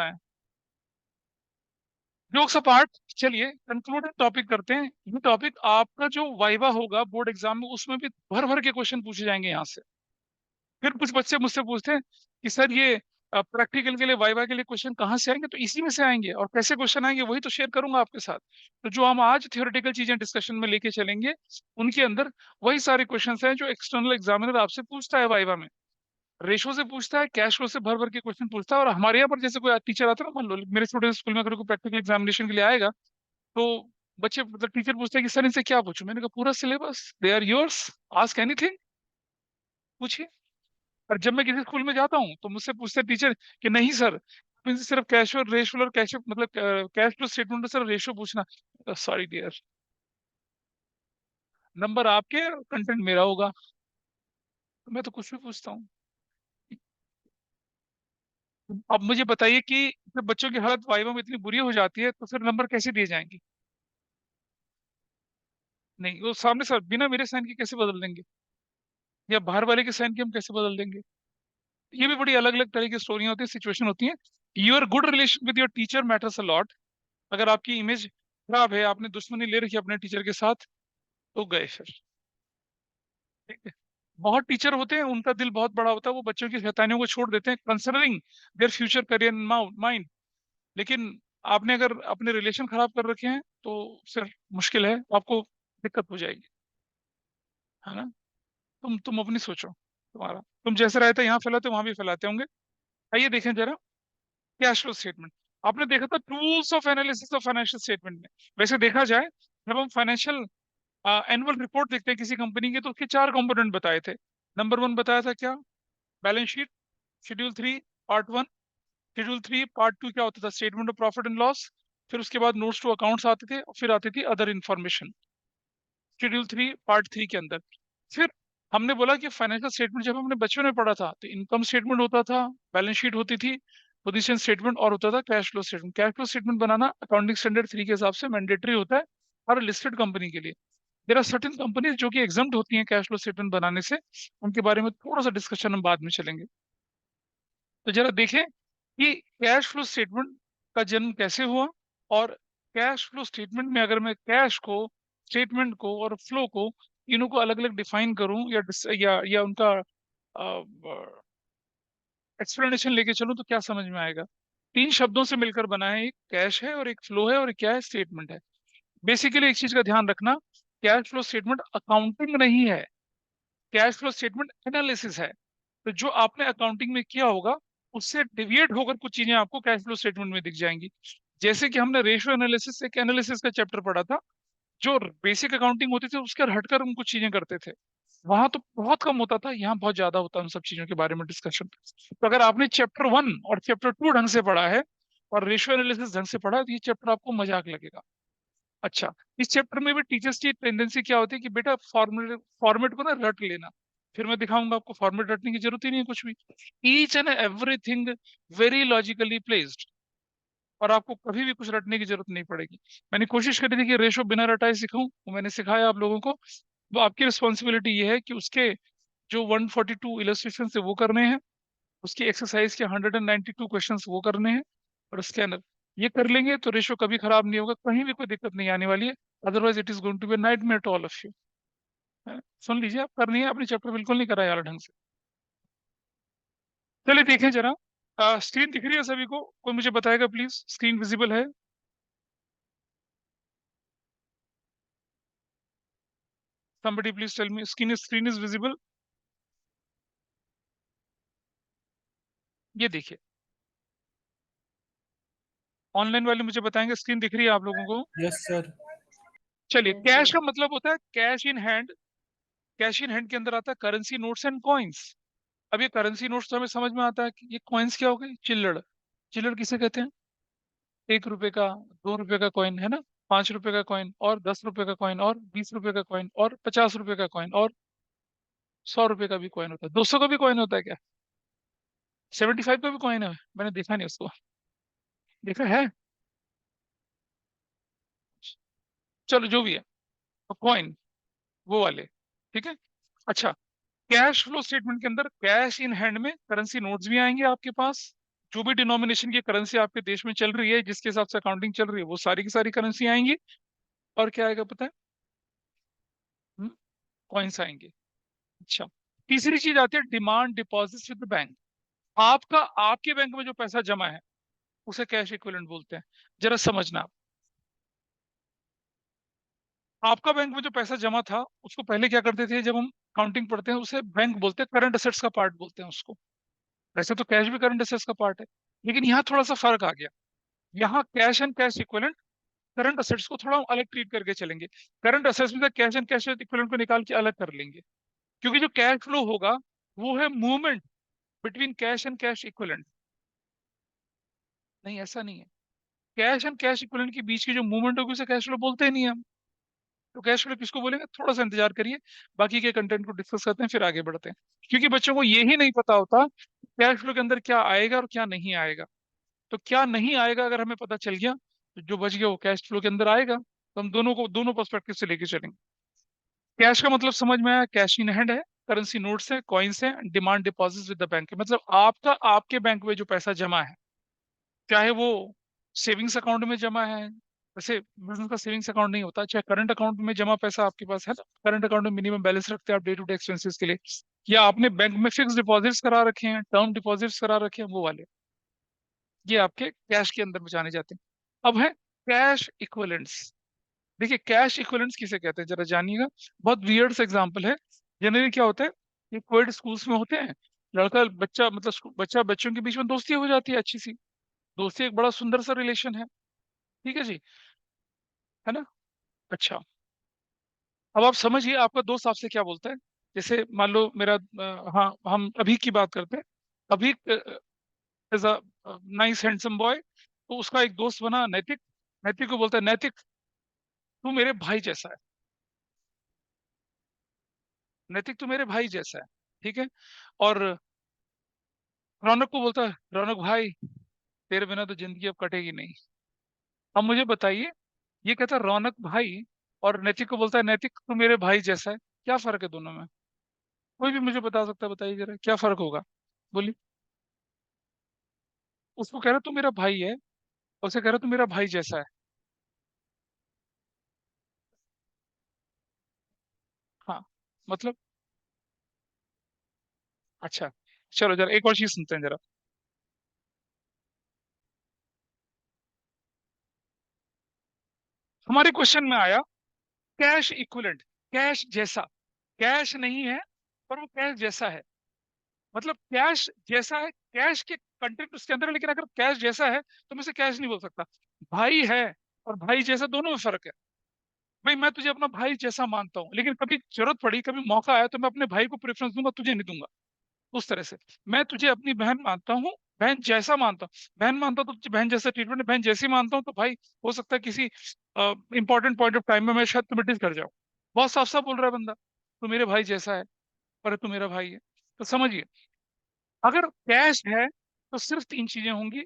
है। Jokes apart, चलिए concluded topic करते हैं। ये टॉपिक आपका जो वाइवा होगा बोर्ड एग्जाम में, उसमें भी भर भर के क्वेश्चन पूछे जाएंगे यहाँ से। फिर कुछ बच्चे मुझसे पूछते हैं कि सर ये प्रैक्टिकल के लिए वाइवा के लिए क्वेश्चन कहाँ से आएंगे, तो इसी में से आएंगे। और कैसे क्वेश्चन आएंगे वही तो शेयर करूंगा आपके साथ। तो जो हम आज थियोरेटिकल चीजें डिस्कशन में लेके चलेंगे, उनके अंदर वही सारे क्वेश्चन हैं जो एक्सटर्नल एग्जामिनर आपसे पूछता है वाइवा में। रेशो से पूछता है, कैश फ्लो से भर भर के क्वेश्चन पूछता है। और हमारे यहाँ पर जैसे कोई टीचर आता है ना, मान लो मेरे स्टूडेंट स्कूल में अगर कोई प्रैक्टिकल एग्जामिनेशन के लिए आएगा, तो बच्चे मतलब टीचर पूछते हैं कि सर इनसे क्या पूछूं। मैंने कहा पूरा syllabus, they are yours, ask anything, पूछिए। और जब मैं किसी स्कूल में जाता हूँ तो मुझसे पूछते हैं टीचर कि नहीं सर, आप इनसे सिर्फ कैश और रेशो और कैश मतलब कैश फ्लो स्टेटमेंट में सिर्फ रेशो पूछना। सॉरी डियर, नंबर आपके, कंटेंट मेरा होगा। तो मैं तो कुछ भी पूछता हूँ। अब मुझे बताइए कि जब बच्चों की हालत वाइवा में इतनी बुरी हो जाती है तो फिर नंबर कैसे दिए जाएंगे? नहीं, वो सामने सर बिना मेरे साइन के कैसे बदल देंगे, या बाहर वाले के साइन के हम कैसे बदल देंगे? ये भी बड़ी अलग अलग तरह की स्टोरियां होती है, सिचुएशन होती है। Your good relation with your teacher matters a lot. अगर आपकी इमेज खराब है, आपने दुश्मनी ले रखी है अपने टीचर के साथ, तो गए फिर। ठीक है। बहुत टीचर होते हैं, उनका दिल बहुत बड़ा होता है, वो बच्चों की शैतानियों को छोड़ देते हैं considering their future career mind. लेकिन आपने अगर अपने रिलेशन खराब कर रखे हैं तो फिर मुश्किल है, आपको दिक्कत हो जाएगी, है ना। तुम अपनी सोचो, तुम्हारा तुम जैसे रहते यहाँ फैलाते वहां भी फैलाते होंगे। आइए देखें जरा कैश फ्लो स्टेटमेंट। आपने देखा था tools of analysis of financial statement में। वैसे देखा जाए, जब हम फाइनेंशियल एनुअल रिपोर्ट देखते हैं किसी कंपनी की, तो उसके चार कंपोनेंट बताए थे। नंबर वन बताया था क्या? Balance sheet. Schedule three part one. Schedule three part two क्या होता था? Statement of profit and loss. फिर उसके बाद नोट्स टू अकाउंट्स आते थे, और फिर आती थी other information, schedule three part three के अंदर। फिर हमने बोला कि फाइनेंशियल स्टेटमेंट जब हमने बचपन में पढ़ा था तो इनकम स्टेटमेंट होता था, बैलेंस शीट होती थी, पोजीशन स्टेटमेंट, और होता था cash flow statement. Cash flow statement बनाना अकाउंटिंग स्टैंडर्ड थ्री के हिसाब से मैंडेटरी होता है हर लिस्टेड कंपनी के लिए। देर आर सर्टेन कंपनीज जो कि एग्जम्प्ट होती हैं कैश फ्लो स्टेटमेंट बनाने से। उनके बारे में थोड़ा सा डिस्कशन हम बाद में चलेंगे। तो जरा देखें कि कैश फ्लो स्टेटमेंट का जन्म कैसे हुआ। और कैश फ्लो स्टेटमेंट में अगर मैं कैश को, स्टेटमेंट को और फ्लो को, तीनों को अलग अलग डिफाइन करूं, या उनका एक्सप्लेनेशन लेके चलूं, तो क्या समझ में आएगा? तीन शब्दों से मिलकर बना है, एक कैश है और एक फ्लो है और एक क्या है? स्टेटमेंट है। बेसिकली एक चीज का ध्यान रखना, कैश फ्लो स्टेटमेंट अकाउंटिंग नहीं है, कैश फ्लो स्टेटमेंट एनालिसिस है। तो जो आपने अकाउंटिंग में किया होगा उससे डिविएट होकर कुछ चीजें आपको कैश फ्लो स्टेटमेंट में दिख जाएंगी। जैसे कि हमने रेशियो एनालिसिस, एक एनालिसिस का चैप्टर पढ़ा था, जो बेसिक अकाउंटिंग होती थी उसके हटकर हम कुछ चीजें करते थे। वहां तो बहुत कम होता था, यहाँ बहुत ज्यादा होता है उन सब चीजों के बारे में डिस्कशन। तो अगर आपने चैप्टर वन और चैप्टर टू ढंग से पढ़ा है और रेशियो एनालिसिस ढंग से पढ़ा है, तो ये चैप्टर आपको मजाक लगेगा। अच्छा, इस चैप्टर में भी टीचर्स की टेंडेंसी क्या होती है कि बेटा फॉर्मेट फॉर्मेट को ना रट लेना। फिर मैं दिखाऊंगा आपको फॉर्मेट रटने की जरूरत ही नहीं है कुछ भी। Each and everything very logically placed, और आपको कभी भी कुछ रटने की जरूरत नहीं पड़ेगी। मैंने कोशिश करी थी कि रेशो बिना रटाए सिखाऊं, वो मैंने सिखाया आप लोगों को। वो आपकी रिस्पॉन्सिबिलिटी ये है कि उसके जो 142 इलस्ट्रेशन है वो करने हैं, उसकी एक्सरसाइज के 192 क्वेश्चंस वो करने हैं, और स्कैनर। ये कर लेंगे तो रेशो कभी खराब नहीं होगा, कहीं भी कोई दिक्कत नहीं आने वाली है। Otherwise it is going to be nightmare to all of you. सुन लीजिए, आप करनी है अपनी, चैप्टर बिल्कुल नहीं करा यार ढंग से। चलिए देखें जरा, स्क्रीन दिख रही है सभी को? कोई मुझे बताएगा प्लीज, स्क्रीन विजिबल है? somebody please tell me screen is visible। ये देखिए, ऑनलाइन वाले मुझे बताएंगे स्क्रीन दिख रही है आप लोगों को? Yes sir. चलिए, कैश का मतलब होता है cash in hand. Cash in hand के अंदर आता है करेंसी नोट्स एंड कॉइन्स। अब ये करेंसी नोट्स तो हमें समझ में आता है कि ये कॉइन्स क्या हो गई? चिल्लड़। चिल्लड़ किसे कहते हैं? 1 रुपए का, 2 रुपए का कॉइन, है ना। 5 रुपए का कॉइन, और 10 रुपए का कॉइन, और 20 रुपए का कॉइन, और 50 रुपए का कॉइन, और 100 रुपए का भी कॉइन होता है। 200 का भी कॉइन होता है क्या? 75 का भी कॉइन है? मैंने देखा नहीं उसको। देखा है? चलो जो भी है, कॉइन वो वाले, ठीक है। अच्छा, कैश फ्लो स्टेटमेंट के अंदर कैश इन हैंड में करेंसी नोट्स भी आएंगे आपके पास, जो भी डिनोमिनेशन की करेंसी आपके देश में चल रही है, जिसके हिसाब से अकाउंटिंग चल रही है, वो सारी की सारी करेंसी आएंगी। और क्या आएगा पता है? कॉइन्स आएंगे। अच्छा, तीसरी चीज आती है demand deposit with the bank. आपका आपके बैंक में जो पैसा जमा है उसे कैश इक्विवेलेंट बोलते हैं। जरा समझना आप। आपका बैंक में जो पैसा जमा था उसको पहले क्या करते थे, जब हम अकाउंटिंग पढ़ते हैं उसे बैंक बोलते हैं, करंट असेट्स का पार्ट बोलते हैं उसको। वैसे तो कैश भी करंट असेट्स का पार्ट है, लेकिन यहाँ थोड़ा सा फर्क आ गया। यहाँ cash and cash equivalent current assets को थोड़ा हम अलग ट्रीट करके चलेंगे। करंट असेट्स में कैश एंड कैश इक्विवेलेंट को निकाल के अलग कर लेंगे, क्योंकि जो कैश फ्लो होगा वो है movement between cash and cash equivalent. नहीं, ऐसा नहीं है। कैश एंड कैश इक्विवेलेंट के बीच की जो मूवमेंट होगी उसे कैश फ्लो बोलते ही नहीं हम। तो कैश फ्लो किसको बोलेंगे, थोड़ा सा इंतजार करिए, बाकी के कंटेंट को डिस्कस करते हैं फिर आगे बढ़ते हैं। क्योंकि बच्चों को यही नहीं पता होता कैश फ्लो के अंदर क्या आएगा और क्या नहीं आएगा। तो क्या नहीं आएगा अगर हमें पता चल गया, तो जो बच गया वो कैश फ्लो के अंदर आएगा। तो हम दोनों को दोनों पर्सपेक्टिव से लेके चलेंगे। कैश का मतलब समझ में आया, कैश इन हैंड है, करेंसी नोट्स है, कॉइन्स है, demand deposit with the bank है। मतलब आपका आपके बैंक में जो पैसा जमा है, चाहे वो सेविंग्स अकाउंट में जमा है। वैसे बिजनेस का सेविंग्स अकाउंट नहीं होता, चाहे करंट अकाउंट में जमा पैसा आपके पास है ना, करंट अकाउंट में मिनिमम बैलेंस रखते हैं आप डे टू डे एक्सपेंसेस के लिए, या आपने बैंक में फिक्स डिपॉजिट्स करा रखे हैं, टर्म डिपॉजिट्स करा रखे हैं, वो वाले, ये आपके कैश के अंदर में जाने जाते हैं। अब है कैश इक्विवेलेंट्स। देखिए कैश इक्विवेलेंट्स किसे कहते हैं जरा जानिएगा। बहुत वियर्ड सा एग्जांपल है। जनरली क्या होता है, ये कोएड स्कूल्स में होते हैं, लड़का बच्चा मतलब बच्चा बच्चों के बीच में दोस्ती हो जाती है, अच्छी सी दोस्ती, एक बड़ा सुंदर सा रिलेशन है। ठीक है जी, है ना। अच्छा, अब आप समझिए आपका दोस्त आपसे क्या बोलता है। जैसे मान लो मेरा हाँ, हम अभी की बात करते हैं। अभी is a nice handsome boy, तो उसका एक दोस्त बना नैतिक। नैतिक को बोलता है, नैतिक तू मेरे भाई जैसा है। नैतिक तू मेरे भाई जैसा है। ठीक है। और रौनक को बोलता है, रौनक भाई तेरे बिना तो जिंदगी अब कटेगी नहीं। अब मुझे बताइए, ये कहता है रौनक भाई, और नैतिक को बोलता है नैतिक तू मेरे भाई जैसा है, क्या फर्क है दोनों में? कोई भी मुझे बता सकता है, बताइए जरा क्या फर्क होगा, बोलिए। उसको कह रहा तू मेरा भाई है, उसे कह रहा तू मेरा भाई जैसा है। हाँ, मतलब। अच्छा, चलो जरा एक और चीज सुनते हैं जरा। हमारे क्वेश्चन में आया कैश इक्विवेलेंट, कैश जैसा। कैश नहीं है पर वो कैश जैसा है। मतलब कैश जैसा है, कैश के कंटेंट उसके अंदर है, लेकिन अगर कैश जैसा है तो मैं उसे कैश नहीं बोल सकता। भाई है और भाई जैसा, दोनों में फर्क है। भाई मैं तुझे अपना भाई जैसा मानता हूँ, लेकिन कभी जरूरत पड़ी, कभी मौका आया तो मैं अपने भाई को प्रेफरेंस दूंगा, तुझे नहीं दूंगा। उस तरह से मैं तुझे अपनी बहन मानता हूँ, बहन जैसा मानता हूँ। बहन मानता हूँ तो तुझे बहन जैसा ट्रीटमेंट, बहन जैसी मानता हूँ तो भाई, हो सकता है किसी इंपॉर्टेंट पॉइंट ऑफ टाइम में मैं शायद तुम्हें डिस कर जाऊँ। बहुत साफ साफ बोल रहा है बंदा, तू मेरे भाई जैसा है पर तू मेरा भाई है। तो समझिए, अगर कैश है तो सिर्फ तीन चीजें होंगी,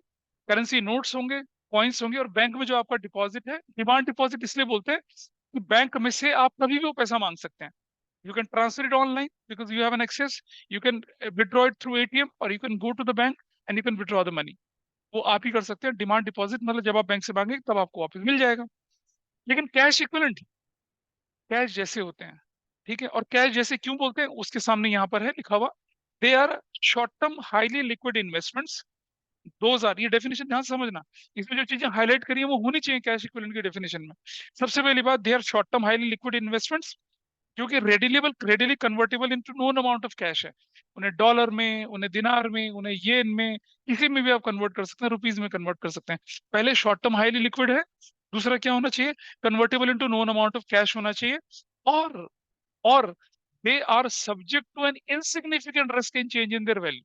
करेंसी नोट्स होंगे, कॉइन्स होंगे, और बैंक में जो आपका डिपॉजिट है। डिमांड डिपॉजिट इसलिए बोलते हैं कि बैंक में से आप कभी भी वो पैसा मांग सकते हैं। You can transfer it online because you have an access. You can withdraw it through ATM, or you can go to the bank and you can withdraw the money. वो आप ही कर सकते हैं। डिमांड डिपॉजिट मतलब जब आप bank से मांगेंगे तब आपको वापस मिल जाएगा। लेकिन कैश इक्विवेलेंट कैश जैसे होते हैं। ठीक है, और कैश जैसे क्यों बोलते हैं उसके सामने यहाँ पर है लिखा हुआ, they are short term highly liquid investments. दो हजार, ये डेफिनेशन ध्यान से समझना। इसमें जो चीजें हाईलाइट करी है वो होनी चाहिए कैश इक्विवेलेंट की डेफिनेशन में। सबसे पहली बात, they are short term highly liquid investments, जो कि readily convertible into known amount of cash है। उन्हें डॉलर में, उन्हें दिनार में, उन्हें येन में, किसी में भी आप कन्वर्ट कर सकते हैं, रुपीज में कन्वर्ट कर सकते हैं। पहले शॉर्ट टर्म हाईली लिक्विड है। दूसरा क्या होना चाहिए, convertible into known amount of cash होना चाहिए। और और they are subject to an insignificant risk in change in their value.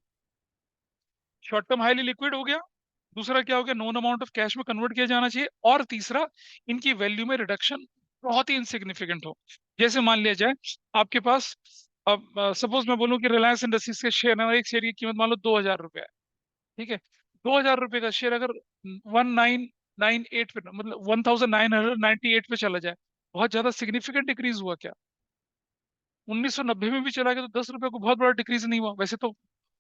Short term highly liquid हो गया, दूसरा क्या हो गया, नोन अमाउंट ऑफ कैश में कन्वर्ट किया जाना चाहिए, और तीसरा इनकी वैल्यू में रिडक्शन बहुत ही इनसिग्निफिकेंट हो। जैसे मान लिया जाए आपके पास, अब सपोज मैं बोलूं कि रिलायंस इंडस्ट्रीज के शेयर है, एक शेयर की कीमत मान लो 2,000 रुपये है। ठीक है, 2,000 रुपये का शेयर अगर 1998 पे, मतलब 1998 पे चला जाए, बहुत ज्यादा सिग्निफिकेंट डिक्रीज हुआ क्या? 1990 में भी चला गया तो 10 रुपए को बहुत बड़ा डिक्रीज नहीं हुआ। वैसे तो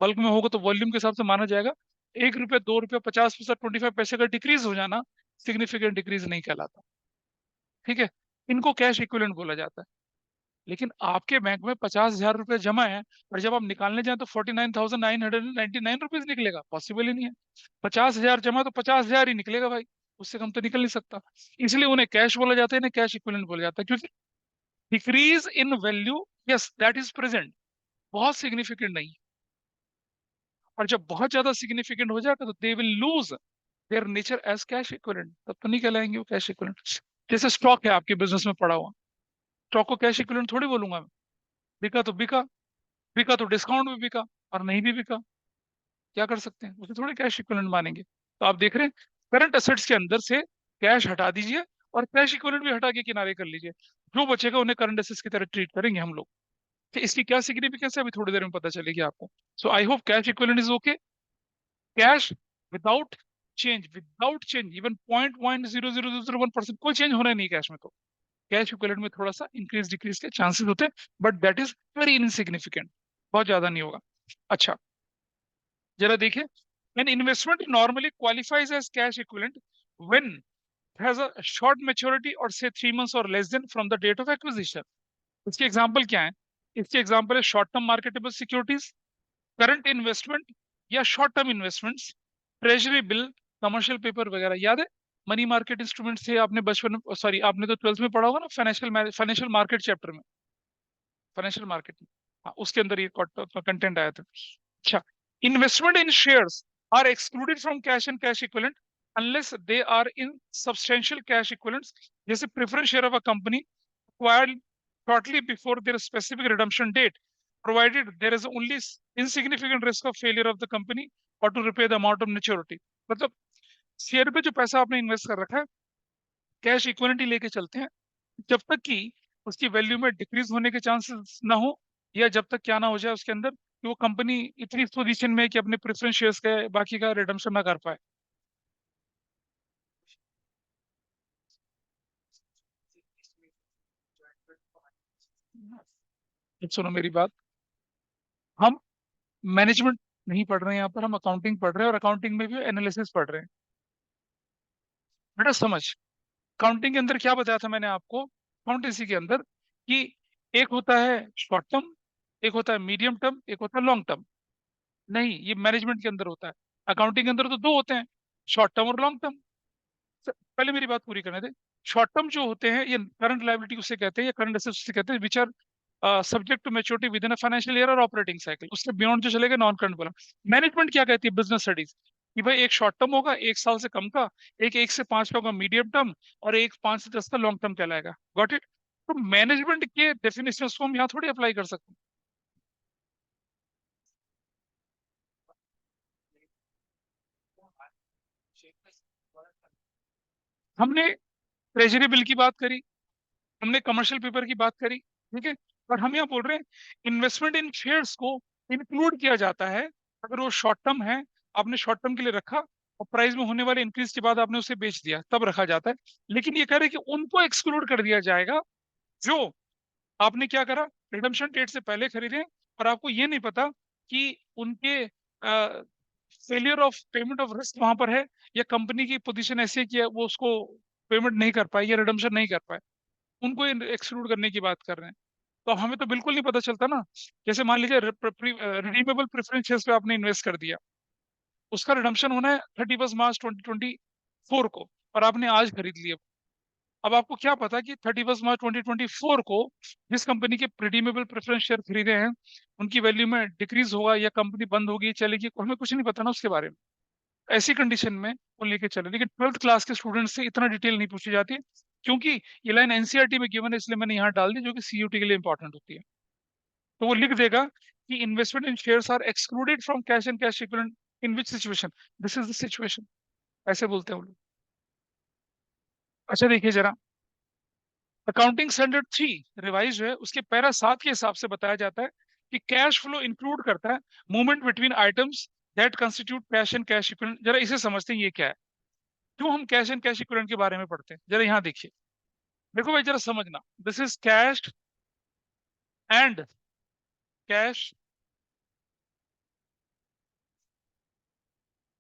बल्क में होगा तो वॉल्यूम के हिसाब से माना जाएगा, 1 रुपये, 2 रुपये, 50 पैसा, 25 पैसे का डिक्रीज हो जाना सिग्निफिकेंट डिक्रीज नहीं कहलाता। ठीक है, इनको कैश इक्विवेलेंट बोला जाता है। लेकिन आपके बैंक में 50,000 रुपये जमा है और जब आप निकालने जाए तो 49,999 रुपीज निकलेगा, पॉसिबल ही नहीं है। 50,000 जमा तो 50,000 ही निकलेगा भाई, उससे कम तो निकल नहीं सकता। इसलिए उन्हें कैश बोला जाता है, इन्हें कैश इक्विवेलेंट बोला जाता है, क्योंकि decrease in value, yes that is present, बहुत सिग्निफिकेंट नहीं है। और जब बहुत ज्यादा सिग्निफिकेंट हो जाएगा तो they will lose their nature as cash equivalent, तब तो नहीं कहलाएंगे वो कैश इक्विवेलेंट। जैसे स्टॉक है आपके बिजनेस में पड़ा हुआ, स्टॉक को कैश इक्विवेलेंट थोड़ी बोलूंगा मैं। बिका तो बिका, बिका तो डिस्काउंट में बिका, और नहीं भी बिका, क्या कर सकते हैं, उसे थोड़ी कैश इक्विवेलेंट मानेंगे। तो आप देख रहे हैं, करंट असेट्स के अंदर से कैश हटा दीजिए और कैश इक्विवेलेंट भी हटा के किनारे कर लीजिए, जो बचेगा उन्हें करंट असेट्स की तरह ट्रीट करेंगे हम लोग। कि इसकी क्या सिग्निफिकेंस है अभी थोड़ी देर में पता चलेगी आपको। So I hope cash equivalent is okay. Cash without change even 0.0001%, कोई चेंज होना ही नहीं कैश में, तो कैश इक्विवेलेंट में थोड़ा सा इंक्रीज डिक्रीज के चांसेस होते हैं, but that is very insignificant, बहुत ज्यादा नहीं होगा। अच्छा, जरा देखिए, an investment normally qualifies as cash equivalent when it has a short maturity or say 3 months or less than from the date of acquisition। इसके एग्जांपल क्या है? इसके एग्जांपल है short term marketable securities, current investment या short term investments, treasury bill, commercial paper वगैरह। याद है money market instrument थे, आपने बचपन, सॉरी आपने तो 12th में पढ़ा होगा ना, फाइनेंशियल मार्केट चैप्टर में, फाइनेंशियल मार्केट में, हाँ उसके अंदर ये कंटेंट आया था। अच्छा, investment in shares are excluded from cash and cash equivalent unless they are in substantial cash equivalents, जैसे preference share of a company acquired shortly before their specific redemption date, provided there is only insignificant risk of failure of the company or to repay the amount of maturity। मतलब share पे जो पैसा आपने invest कर रखा है, cash equivalent ही लेके चलते हैं, जब तक कि उसकी वैल्यू में डिक्रीज होने के चांसेस ना हो, या जब तक क्या ना हो जाए उसके अंदर कि वो कंपनी इतनी पोजीशन में है कि अपने प्रेफरेंस शेयर्स का बाकी का रिडम्पशन ना कर पाए। सुनो मेरी बात, हम मैनेजमेंट नहीं पढ़ रहे हैं यहाँ पर, हम अकाउंटिंग पढ़ रहे हैं, और अकाउंटिंग में भी एनालिसिस पढ़ रहे हैं। बेटा समझ, अकाउंटिंग के अंदर क्या बताया था मैंने आपको, अकाउंटेंसी के अंदर, कि एक होता है शॉर्ट टर्म, एक होता है मीडियम टर्म, एक होता है लॉन्ग टर्म। नहीं, ये मैनेजमेंट के अंदर होता है। अकाउंटिंग के अंदर तो दो होते हैं, शॉर्ट टर्म और लॉन्ग टर्म। पहले मेरी बात पूरी करने दे। शॉर्ट टर्म जो होते हैं ये करंट लायबिलिटी उसे कहते हैं, या करंट एसेट्स उसे कहते हैं, which are subject to maturity within a financial year और ऑपरेटिंग साइकिल, उससे बियॉन्ड जो चलेगा नॉन करंट बोला। मैनेजमेंट क्या कहती है, बिजनेस स्टडीज, कि भाई एक शॉर्ट टर्म होगा 1 साल से कम का, एक 1 से 5 का होगा मीडियम टर्म, और एक 5 से 10 का लॉन्ग टर्म कहलाएगा। Got it? तो मैनेजमेंट के डेफिनेशन को हम यहाँ थोड़ी अप्लाई कर सकते हैं। हमने ट्रेजरी बिल की बात करी, हमने कमर्शियल पेपर की बात करी, ठीक है, और हम यहाँ बोल रहे हैं इन्वेस्टमेंट इन शेयर्स को इंक्लूड किया जाता है अगर वो शॉर्ट टर्म है, आपने शॉर्ट टर्म के लिए रखा और प्राइस में होने वाले इंक्रीज के बाद आपने उसे बेच दिया, तब रखा जाता है। लेकिन ये कह रहे हैं कि उनको एक्सक्लूड कर दिया जाएगा जो आपने क्या करा, रिडम्पशन डेट से पहले खरीदे, और आपको ये नहीं पता कि उनके failure of payment of risk वहां पर है, या कंपनी की पोजीशन ऐसी है कि वो उसको पेमेंट नहीं कर पाए या रिडम्पशन नहीं कर पाए, उनको एक्सक्लूड करने की बात कर रहे हैं। तो हमें तो बिल्कुल नहीं पता चलता ना। जैसे मान लीजिए रिडीमेबल प्रेफरेंस शेयर्स पे आपने इन्वेस्ट कर दिया, उसका रिडम्पशन होना है 31 मार्च 2024 को, और आपने आज खरीद लिया। अब आपको क्या पता कि 31 मार्च 2024 को जिस कंपनी के रिडीमेबल प्रेफरेंस शेयर खरीदे हैं उनकी वैल्यू में डिक्रीज होगा, या कंपनी बंद होगी, चलेगी, हमें कुछ नहीं पता ना उसके बारे में। ऐसी कंडीशन में वो लेके चले, लेकिन 12th क्लास के स्टूडेंट से इतना डिटेल नहीं पूछी जाती, क्योंकि ये लाइन एनसीईआरटी में गिवन है, इसलिए मैंने यहाँ डाल दी, जो कि सीयूटी के लिए इंपॉर्टेंट होती है। तो वो लिख देगा कि investment in shares are excluded from cash and cash equivalent in which situation, this is the situation, ऐसे बोलते हैं वो लोग। अच्छा देखिए जरा, अकाउंटिंग स्टैंडर्ड 3 रिवाइज है, उसके पैरा 7 के हिसाब से बताया जाता है कि कैश फ्लो इंक्लूड करता है movement between items that constitute cash and cash equivalent. जरा इसे समझते हैं ये क्या है, क्यों हम कैश एंड कैश इक्विवेलेंट के बारे में पढ़ते हैं, जरा यहाँ देखिए। देखो भाई जरा समझना, this is cash and cash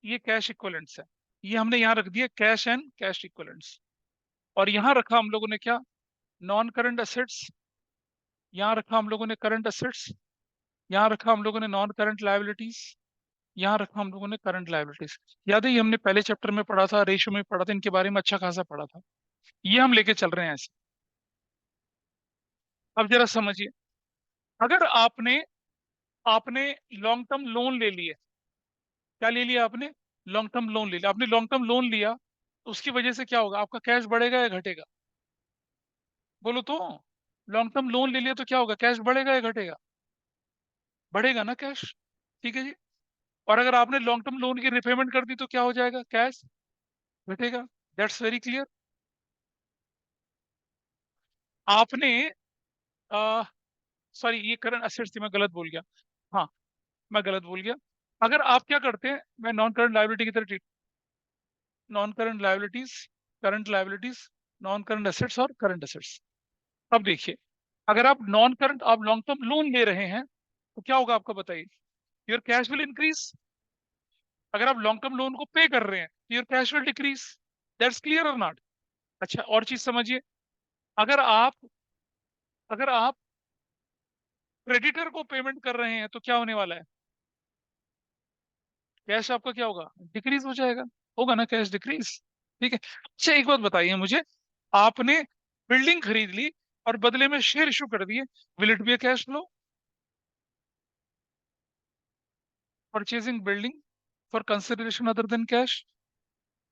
ये कैश इक्विवेलेंट्स है। ये हमने यहाँ रख दिया कैश एंड कैश इक्विवेलेंट्स। और यहाँ रखा हम लोगों ने क्या, नॉन करंट असेट्स। यहाँ रखा हम लोगों ने करंट असेट्स। यहाँ रखा हम लोगों ने नॉन करंट लायबिलिटीज। यहाँ रखा हम लोगों ने करंट लायबिलिटीज। याद है, ये हमने पहले चैप्टर में पढ़ा था, रेशियो में पढ़ा था, इनके बारे में अच्छा खासा पढ़ा था। ये हम लेके चल रहे हैं ऐसे। अब जरा समझिए, अगर आपने आपने लॉन्ग टर्म लोन ले लिए, क्या ले लिया आपने, लॉन्ग टर्म लोन ले लिया, आपने लॉन्ग टर्म लोन लिया, तो उसकी वजह से क्या होगा, आपका कैश बढ़ेगा या घटेगा, बोलो तो। लॉन्ग टर्म लोन ले लिया तो क्या होगा, कैश बढ़ेगा या घटेगा, बढ़ेगा ना कैश। ठीक है जी। और अगर आपने लॉन्ग टर्म लोन की रिपेमेंट कर दी तो क्या हो जाएगा, कैश घटेगा। That's very clear. आपने सॉरी, ये करंट असेट्स थी, मैं गलत बोल गया। हाँ, मैं गलत बोल गया। अगर आप क्या करते हैं, मैं नॉन करंट लायबिलिटी की तरह treat, non current liabilities, current liabilities, non current assets और करंट एसेट्स। अब देखिए, अगर आप नॉन करंट, आप लॉन्ग टर्म लोन ले रहे हैं तो क्या होगा आपका, बताइए। Your cash will increase. अगर आप लॉन्ग टर्म लोन को पे कर रहे हैं, your cash will decrease. That's clear और नॉट। अच्छा, और चीज समझिए, अगर आप अगर आप क्रेडिटर को पेमेंट कर रहे हैं तो क्या होने वाला है, कैश आपका क्या होगा, डिक्रीज हो जाएगा। होगा ना कैश डिक्रीज। ठीक है। अच्छा, एक बात बताइए मुझे, आपने बिल्डिंग खरीद ली और बदले में शेयर इशू कर दिए, will it be a cash flow. Purchasing building for consideration other than cash,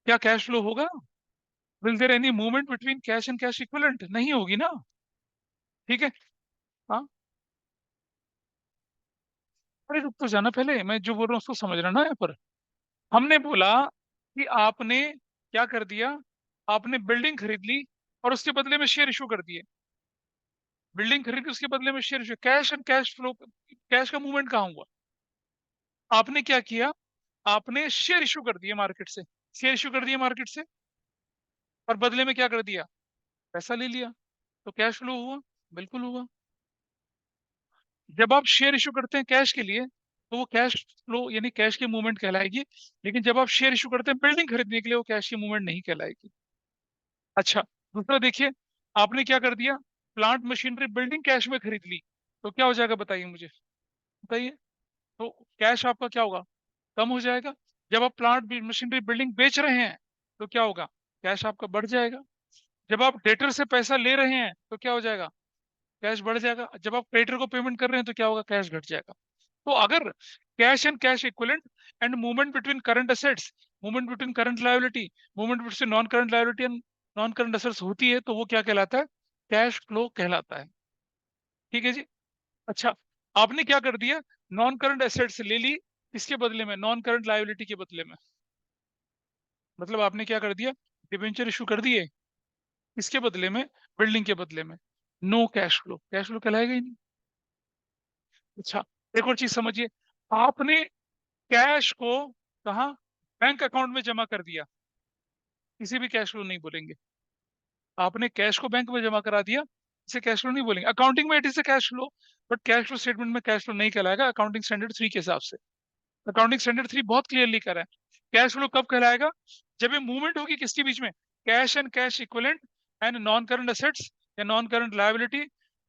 क्या कैश फ्लो होगा, will there any movement between cash and cash equivalent, नहीं होगी ना। ठीक है। हाँ, अरे रुक तो जाना, पहले मैं जो बोल रहा हूँ उसको समझना ना। यहाँ पर हमने बोला कि आपने क्या कर दिया, आपने बिल्डिंग खरीद ली और उसके बदले में शेयर इशू कर दिए। बिल्डिंग खरीदी, उसके बदले में share issue, cash and cash flow, cash का मूवमेंट कहाँ हुआ, आपने क्या किया, आपने शेयर इशू कर दिए मार्केट से, शेयर इशू कर दिए मार्केट से, और बदले में क्या कर दिया, पैसा ले लिया, तो कैश फ्लो हुआ, बिल्कुल हुआ। जब आप शेयर इशू करते हैं कैश के लिए, तो वो कैश फ्लो यानी कैश की मूवमेंट कहलाएगी। लेकिन जब आप शेयर इशू करते हैं बिल्डिंग खरीदने के लिए, वो कैश की मूवमेंट नहीं कहलाएगी। अच्छा, दूसरा देखिए, आपने क्या कर दिया, प्लांट मशीनरी बिल्डिंग कैश में खरीद ली, तो क्या हो जाएगा, बताइए मुझे, बताइए। तो कैश आपका क्या होगा, कम हो जाएगा। जब आप प्लांट मशीनरी बिल्डिंग बेच रहे हैं तो क्या होगा, कैश आपका बढ़ जाएगा। जब आप डेटर से पैसा ले रहे हैं तो क्या हो जाएगा, कैश बढ़ जाएगा। जब आप क्रेडिटर को पेमेंट कर रहे हैं तो क्या होगा, कैश घट जाएगा। तो अगर cash and cash equivalent and movement between current assets, movement between current liability, movement between non current liability and non current assets होती है, तो वो क्या कहलाता है, कैश फ्लो कहलाता है। ठीक है जी। अच्छा, आपने क्या कर दिया, नॉन करंट एसेट्स ले ली, इसके बदले में नॉन करंट लायबिलिटी के बदले में, मतलब आपने क्या कर दिया, डिबेंचर इशू कर दिए, इसके बदले में, बिल्डिंग के बदले में, no cash flow, cash flow कहलाएगा ही नहीं। अच्छा, एक और चीज समझिए, आपने कैश को कहा, बैंक अकाउंट में जमा कर दिया, इसे भी कैश फ्लो नहीं बोलेंगे। आपने कैश को बैंक में जमा करा दिया, इसे कैश फ्लो नहीं बोलेंगे। अकाउंटिंग में it is cash flow, but cash flow statement में कैश फ्लो नहीं कहलाएगा अकाउंटिंग स्टैंडर्ड 3 के हिसाब से। अकाउंटिंग स्टैंडर्ड 3 बहुत क्लियरली कर रहा है, कैश फ्लो कब कहलाएगा, जब ये मूवमेंट होगी किसके बीच में, cash and cash equivalent and non current assets या नॉन करंट लायबिलिटी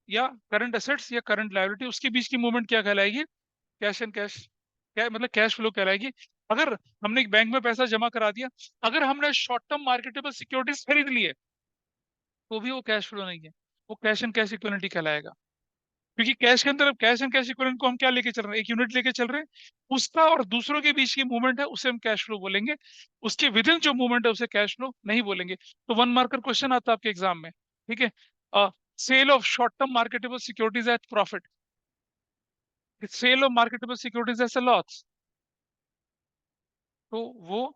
या करंट असेट्स या करंट लायबिलिटी, उसके बीच की मूवमेंट क्या कहलाएगी, कैश एंड कैश, क्या मतलब कैश फ्लो कहलाएगी। अगर हमने एक बैंक में पैसा जमा करा दिया, अगर हमने शॉर्ट टर्म मार्केटेबल सिक्योरिटीज खरीद लिए, तो भी वो कैश फ्लो नहीं है, वो कैश एंड कैश इक्विवेलेंट ही कहलाएगा। क्योंकि कैश के अंदर, कैश एंड कैश इक्विवेलेंट को हम क्या लेके चल रहे हैं, एक यूनिट लेके चल रहे हैं, उसका और दूसरों के बीच की मूवमेंट है उसे हम कैश फ्लो बोलेंगे, उसके विद इन जो मूवमेंट है उसे कैश फ्लो नहीं बोलेंगे। तो 1 मार्कर क्वेश्चन आता है आपके एग्जाम में। ठीक है, sale of short term marketable securities at profit, sale of marketable securities as a loss, तो वो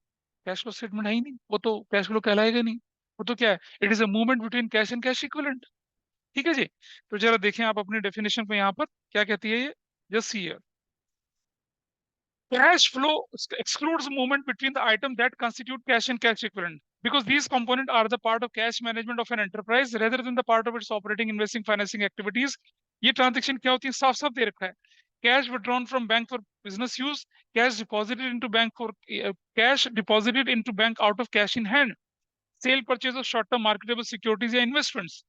कैश फ्लो स्टेटमेंट है ही नहीं, वो तो कैश फ्लो कहलाएगा नहीं। वो तो क्या है, it is a movement between cash and cash equivalent. ठीक है जी। तो जरा देखें आप अपनी डेफिनेशन पे यहाँ पर क्या कहती है ये, just see. Cash flow excludes movement between the item that constitute cash and cash equivalent because these components are the part of cash management of an enterprise rather than the part of its operating, investing, financing activities. ये transaction क्या होती है, साफ साफ दे रखा है, cash withdrawn from bank for business use, cash deposited into bank for cash deposited into bank out of cash in hand, cell purchase of short term marketable securities या investments.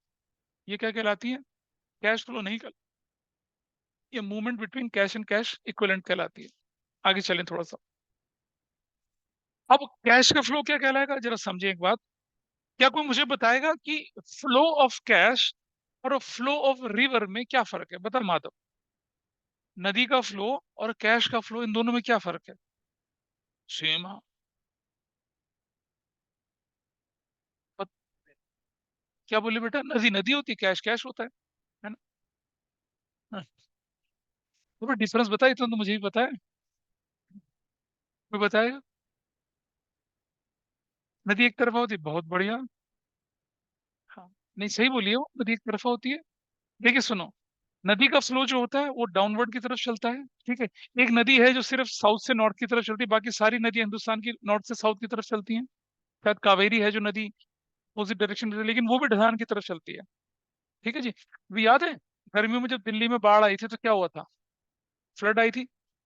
ये क्या कहलाती है? कैश फ्लो नहीं कर, ये movement between cash and cash equivalent कहलाती है। आगे चलें थोड़ा सा। अब कैश का फ्लो क्या कहलाएगा, जरा समझे एक बात। क्या कोई मुझे बताएगा कि फ्लो ऑफ कैश और फ्लो ऑफ रिवर में क्या फर्क है? बता माधव, नदी का फ्लो और कैश का फ्लो, इन दोनों में क्या फर्क है? सेम। क्या बोले बेटा? नदी नदी होती है, कैश कैश होता है ना? हाँ। तो डिफरेंस बताइए तो मुझे भी पता है। कोई बताएगा? नदी एक तरफा होती है, बहुत बढ़िया। हाँ, नहीं सही बोलिए, वो नदी एक तरफा होती है। देखिए सुनो, नदी का फ्लो जो होता है वो डाउनवर्ड की तरफ चलता है, ठीक है। एक नदी है जो सिर्फ साउथ से नॉर्थ की तरफ चलती है, बाकी सारी नदी हिंदुस्तान की नॉर्थ से साउथ की तरफ चलती हैं। शायद कावेरी है जो नदी अपोजिट डायरेक्शन में, लेकिन वो भी ढलान की तरफ चलती है, ठीक है जी। भी याद है गर्मियों में जब दिल्ली में बाढ़ आई थी तो क्या हुआ था? फ्लड आई थी।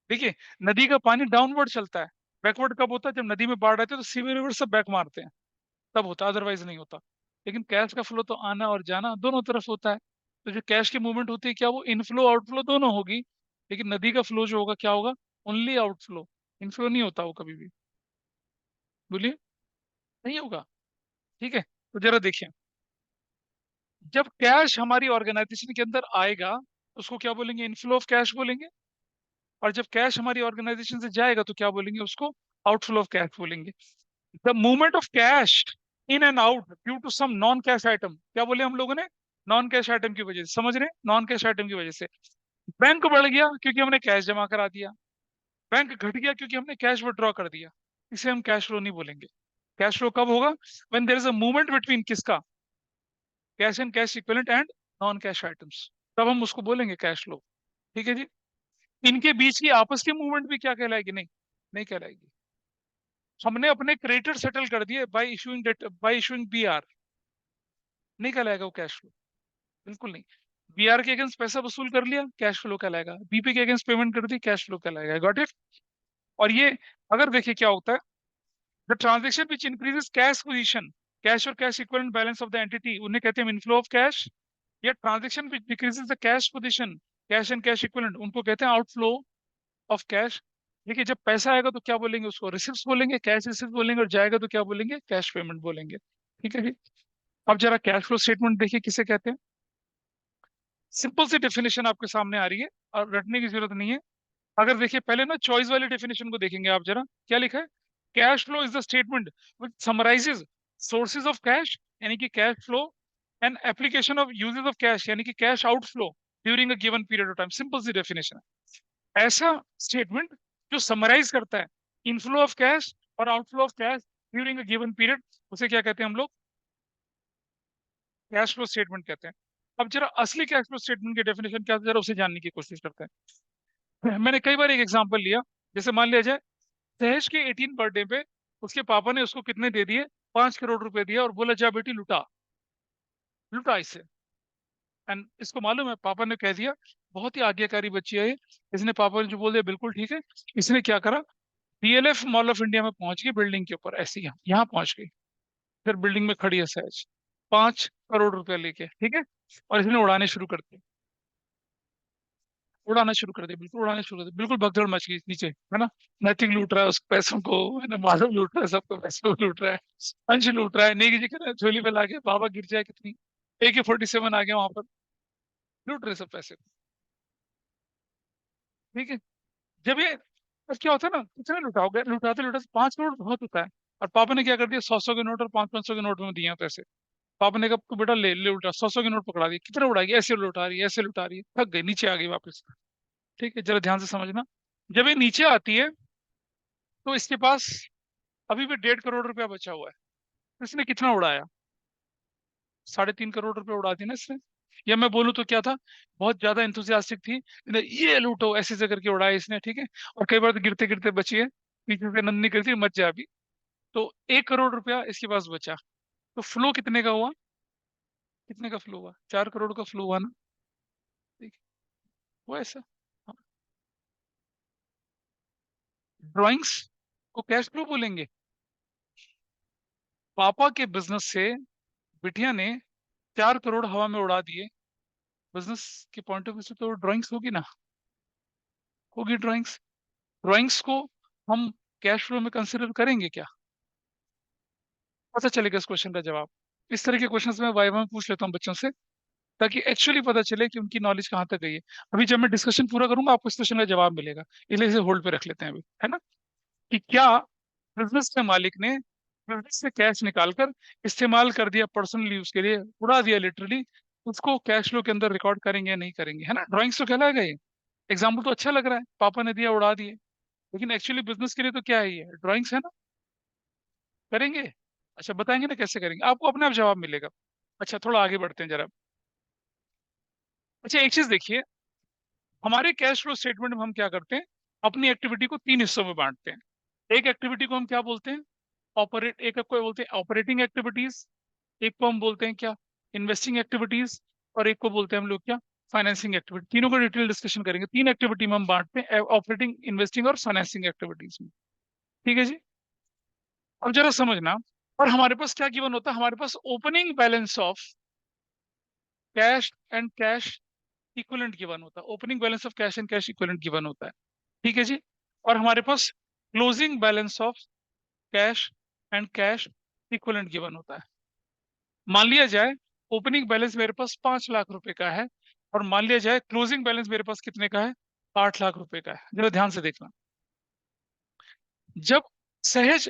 देखिए, नदी का पानी डाउनवर्ड चलता है। बैकवर्ड कब होता है? जब नदी में बाढ़ आती है तो सीवर रिवर सब बैक मारते हैं, तब होता है, अदरवाइज नहीं होता। लेकिन कैश का फ्लो तो आना और जाना दोनों तरफ होता है। तो जो कैश की मूवमेंट होती है, क्या वो इनफ्लो आउटफ्लो दोनों होगी? लेकिन नदी का फ्लो जो होगा क्या होगा? ओनली आउटफ्लो, इनफ्लो नहीं होता वो कभी भी। बोलिए। नहीं होगा, ठीक है। तो जरा देखिए, जब कैश हमारी ऑर्गेनाइजेशन के अंदर आएगा तो उसको क्या बोलेंगे? इनफ्लो ऑफ कैश बोलेंगे। और जब कैश हमारी ऑर्गेनाइजेशन से जाएगा तो क्या बोलेंगे? उसको आउटफ्लो ऑफ कैश बोलेंगे। The movement of cash in and out due to some non cash item, क्या बोले हम लोगों ने? नॉन कैश आइटम की वजह से, समझ रहे हैं? नॉन कैश आइटम की वजह से बैंक बढ़ गया क्योंकि हमने कैश जमा करा दिया, बैंक घट गया क्योंकि हमने कैश विड्रॉ कर दिया। इसे हम कैश फ्लो नहीं बोलेंगे। कैश फ्लो कब होगा? When there is a movement between किसका? Cash and cash equivalent and non cash items, तब हम उसको बोलेंगे कैश फ्लो, ठीक है जी। इनके बीच की आपस की मूवमेंट भी क्या कहलाएगी? नहीं, नहीं कहलाएगी। हमने अपने क्रेडिटर सेटल कर दिए by issuing, by issuing BR, नहीं कहलाएगा वो कैश फ्लो, बिल्कुल नहीं। बीआर के अगेंस्ट पैसा वसूल कर लिया, कैश फ्लो कहलाएगा। बीपी के अगेंस्ट पेमेंट कर दी, कैश फ्लो कहलाएगा। Got it? और ये अगर देखिए क्या होता है, the transaction which increases cash position, cash और cash equivalent balance of the entity, उन्हें कहते हैं इनफ्लो ऑफ कैश। या transaction which decreases the cash position, cash and cash equivalent, उनको कहते हैं आउटफ्लो ऑफ कैश। देखिए, जब पैसा आएगा तो क्या बोलेंगे? उसको रिसिप्ट बोलेंगे, कैश रिसिप्ट बोलेंगे। और जाएगा तो क्या बोलेंगे? कैश पेमेंट बोलेंगे, ठीक है जी। अब जरा कैश फ्लो स्टेटमेंट देखिए किसे कहते हैं। सिंपल सी डेफिनेशन आपके सामने आ रही है और रटने की जरूरत नहीं है। अगर देखिए पहले ना चॉइस वाली डेफिनेशन को देखेंगे आप जरा, क्या लिखा है? Cash flow is the statement which summarises sources of cash, यानी कि cash flow, and application of uses of cash, यानी कि cash outflow during a given period of time. Simple सी डेफिनेशन है। ऐसा स्टेटमेंट जो समराइज करता है इनफ्लो ऑफ कैश और outflow of cash during a given period, उसे क्या कहते हैं हम लोग? कैश फ्लो स्टेटमेंट कहते हैं। अब जरा असली कैश फ्लो स्टेटमेंट की डेफिनेशन क्या है, जरा उसे जानने की कोशिश करते हैं। मैंने कई बार एक एग्जांपल लिया, जैसे मान लिया जाए दहेज के 18 बर्थडे पे उसके पापा ने उसको कितने दे दिए? 5 करोड़ रुपए दिया और बोला जा बेटी लुटा, लुटा इसे। एंड इसको मालूम है, पापा ने कह दिया बहुत ही आज्ञाकारी बच्ची है ये, इसने, पापा ने जो बोल दिया बिल्कुल ठीक है। इसने क्या करा? डीएलएफ मॉल ऑफ इंडिया में पहुंच गई, बिल्डिंग के ऊपर, ऐसी यहाँ यहाँ पहुंच गई। फिर बिल्डिंग में खड़ी है सहज, 5 करोड़ रुपया लेके, ठीक है। और इसने उड़ाने शुरू कर दिए, उड़ाना शुरू कर दिया, बिल्कुल उड़ाने शुरू कर दिया, बिल्कुल भगदड़ मच गई नीचे, है ना। नैतिक लूट रहा है उस पैसों को, है ना, माधव लूट रहा है सबको, पैसों को लूट रहा है, अंश लूट रहा है, नेगी जी कर झोली पे लाके बाबा गिर जाए कितनी, AK-47 आ गया वहां पर, लूट रहे सब पैसे, ठीक है। जब ये, अब क्या होता है ना, कितने लुटाओगे, लुटाते लुटाते 5 करोड़ बहुत होता है। और पापा ने क्या कर दिया? 100-100 के नोट और 500-500 के नोट में दिए हैं पैसे। पापा ने कहा तू बेटा ले ले उल्टा, 100-100 के नोट पकड़ा दिए, कितने उड़ाएगी? ऐसे लुटा रही है, ऐसे लुटा रही है, थक गई, नीचे आ गई वापस। ठीक है, जरा ध्यान से समझना। जब ये नीचे आती है तो इसके पास अभी भी 1.5 करोड़ रुपया बचा हुआ है। तो इसने कितना उड़ाया? 3.5 करोड़ रुपए उड़ा दी ना इसने। या मैं बोलूँ तो क्या था, बहुत ज्यादा इंथुजियास्टिक थी, ये लूटो ऐसे ऐसे करके उड़ाया इसने, ठीक है। और कई बार तो गिरते गिरते बची है, पीछे से नन्ही करती मच जा अभी। तो 1 करोड़ रुपया इसके पास बचा। तो फ्लो कितने का हुआ? कितने का फ्लो हुआ? 4 करोड़ का फ्लो हुआ ना, ठीक है। वो ऐसा, हाँ। ड्राइंग्स को कैश फ्लो बोलेंगे? पापा के बिजनेस से बिटिया ने 4 करोड़ हवा में उड़ा दिए, बिजनेस के पॉइंट ऑफ व्यू से तो ड्राइंग्स होगी ना, होगी ड्राइंग्स। ड्राइंग्स को हम कैश फ्लो में कंसिडर करेंगे क्या? पता चलेगा इस क्वेश्चन का जवाब। इस तरह के क्वेश्चंस मैं वाइवा में पूछ लेता हूँ बच्चों से, ताकि एक्चुअली पता चले कि उनकी नॉलेज कहाँ तक गई है। अभी जब मैं डिस्कशन पूरा करूंगा आपको इस क्वेश्चन का जवाब मिलेगा, इसलिए इसे होल्ड पे रख लेते हैं अभी, है ना? कि क्या बिजनेस के मालिक ने बिजनेस से कैश निकालकर इस्तेमाल कर दिया पर्सनल यूज के लिए, उड़ा दिया लिटरली, उसको कैश फ्लो के अंदर रिकॉर्ड करेंगे या नहीं करेंगे, है ना? ड्राइंग्स तो कहलाएगा ये। एग्जाम्पल तो अच्छा लग रहा है, पापा ने दिया उड़ा दिए, लेकिन एक्चुअली बिजनेस के लिए तो क्या है, ये ड्राइंग्स है ना। करेंगे? अच्छा बताएंगे ना कैसे करेंगे, आपको अपने आप जवाब मिलेगा। अच्छा थोड़ा आगे बढ़ते हैं जरा। अच्छा एक चीज देखिए, हमारे कैश फ्लो स्टेटमेंट में हम क्या करते हैं, अपनी एक्टिविटी को 3 हिस्सों में बांटते हैं। एक एक्टिविटी को हम क्या बोलते हैं, ऑपरेट, एक को बोलते हैं ऑपरेटिंग एक्टिविटीज, एक को हम बोलते हैं क्या, इन्वेस्टिंग एक्टिविटीज, और एक को बोलते हैं हम लोग क्या, फाइनेंसिंग एक्टिविटी। तीनों को डिटेल डिस्कशन करेंगे। 3 एक्टिविटी में हम बांटते हैं, ऑपरेटिंग, इन्वेस्टिंग और फाइनेंसिंग एक्टिविटीज में। ठीक है जी। अब जरा समझना, और हमारे पास क्या गिवन होता है, हमारे पास opening balance of cash and cash equivalent given होता है। Opening balance of cash and cash equivalent given होता है। ठीक है जी। और हमारे पास closing balance of cash and cash equivalent given होता है। मान लिया जाए ओपनिंग बैलेंस मेरे पास 5 लाख रुपए का है, और मान लिया जाए क्लोजिंग बैलेंस मेरे पास कितने का है, 8 लाख रुपए का है। जरा ध्यान से देखना, जब सहज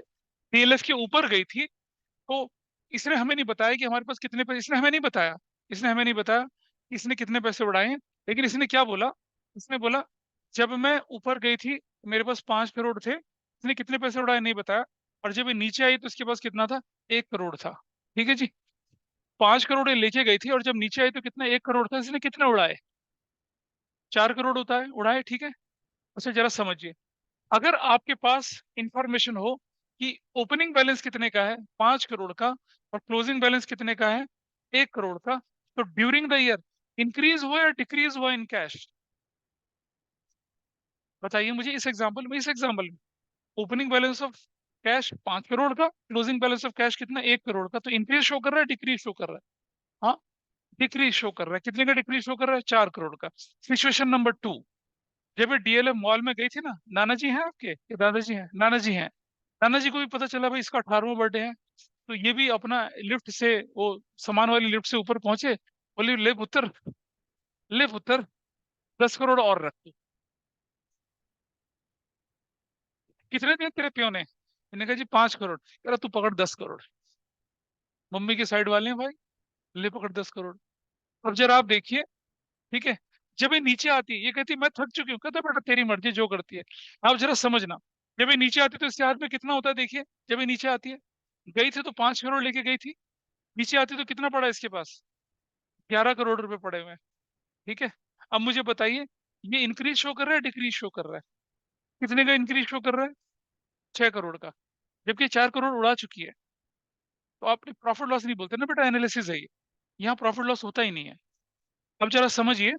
डीएलएफ के ऊपर गई थी, तो इसने हमें नहीं बताया कि हमारे पास कितने पैसे, इसने हमें नहीं बताया, इसने हमें नहीं बताया कि इसने कितने पैसे उड़ाए हैं। लेकिन इसने क्या बोला, इसने बोला जब मैं ऊपर गई थी मेरे पास 5 करोड़ थे, इसने कितने पैसे उड़ाए नहीं बताया। और जब ये नीचे आई तो इसके पास कितना था, 1 करोड़ था। ठीक है जी। 5 करोड़ ये लेके गई थी, और जब नीचे आई तो कितना, 1 करोड़ था। इसने कितने उड़ाए, 4 करोड़ होता है उड़ाए। ठीक है। अच्छा जरा समझिए, अगर आपके पास इंफॉर्मेशन हो कि ओपनिंग बैलेंस कितने का है, 5 करोड़ का, और क्लोजिंग बैलेंस कितने का है, 1 करोड़ का, तो ड्यूरिंग द ईयर इंक्रीज हुआ या डिक्रीज हुआ इन कैश? बताइए मुझे इस एग्जांपल में, इस एग्जांपल में opening balance of cash 5 crore का, क्लोजिंग बैलेंस ऑफ कैश कितना, 1 करोड़ का, तो इंक्रीज शो कर रहा है डिक्रीज शो कर रहा है? हाँ, डिक्रीज शो कर रहा है। कितने का डिक्रीज शो कर रहा है, 4 करोड़ का। सिचुएशन नंबर 2, जब ये डीएलएफ मॉल में गई थी ना, नाना जी हैं आपके ये, दादाजी हैं, नाना जी हैं, नाना जी को भी पता चला भाई इसका 18वां बर्थडे है, तो ये भी अपना लिफ्ट से, वो सामान वाली लिफ्ट से ऊपर पहुंचे, बोले ले पुत्र, ले पुत्र, 10 करोड़ और रख तू। कितने दिए तेरे प्यो ने? मैंने कहा जी 5 करोड़। कह रहा तू पकड़ 10 करोड़, मम्मी के साइड वाले हैं भाई, ले पकड़ 10 करोड़। अब जरा आप देखिए, ठीक है, जब ये नीचे आती है ये कहती है मैं थक चुकी हूँ, कहता बेटा तेरी मर्जी जो करती है। आप जरा समझना, जब ये नीचे आती है तो इसके हाथ में कितना होता है, देखिए जब ये नीचे आती है, गई थी तो 5 करोड़ लेके गई थी, नीचे आती तो कितना पड़ा इसके पास, 11 करोड़ रुपए पड़े हुए हैं। ठीक है। अब मुझे बताइए, ये इंक्रीज शो कर रहा है डिक्रीज शो कर रहा है? कितने का इंक्रीज शो कर रहा है, 6 करोड़ का, जबकि 4 करोड़ उड़ा चुकी है। तो आपने प्रॉफिट लॉस नहीं बोलते ना बेटा, एनालिसिस है ये, यहाँ प्रॉफिट लॉस होता ही नहीं है। अब जरा समझिए,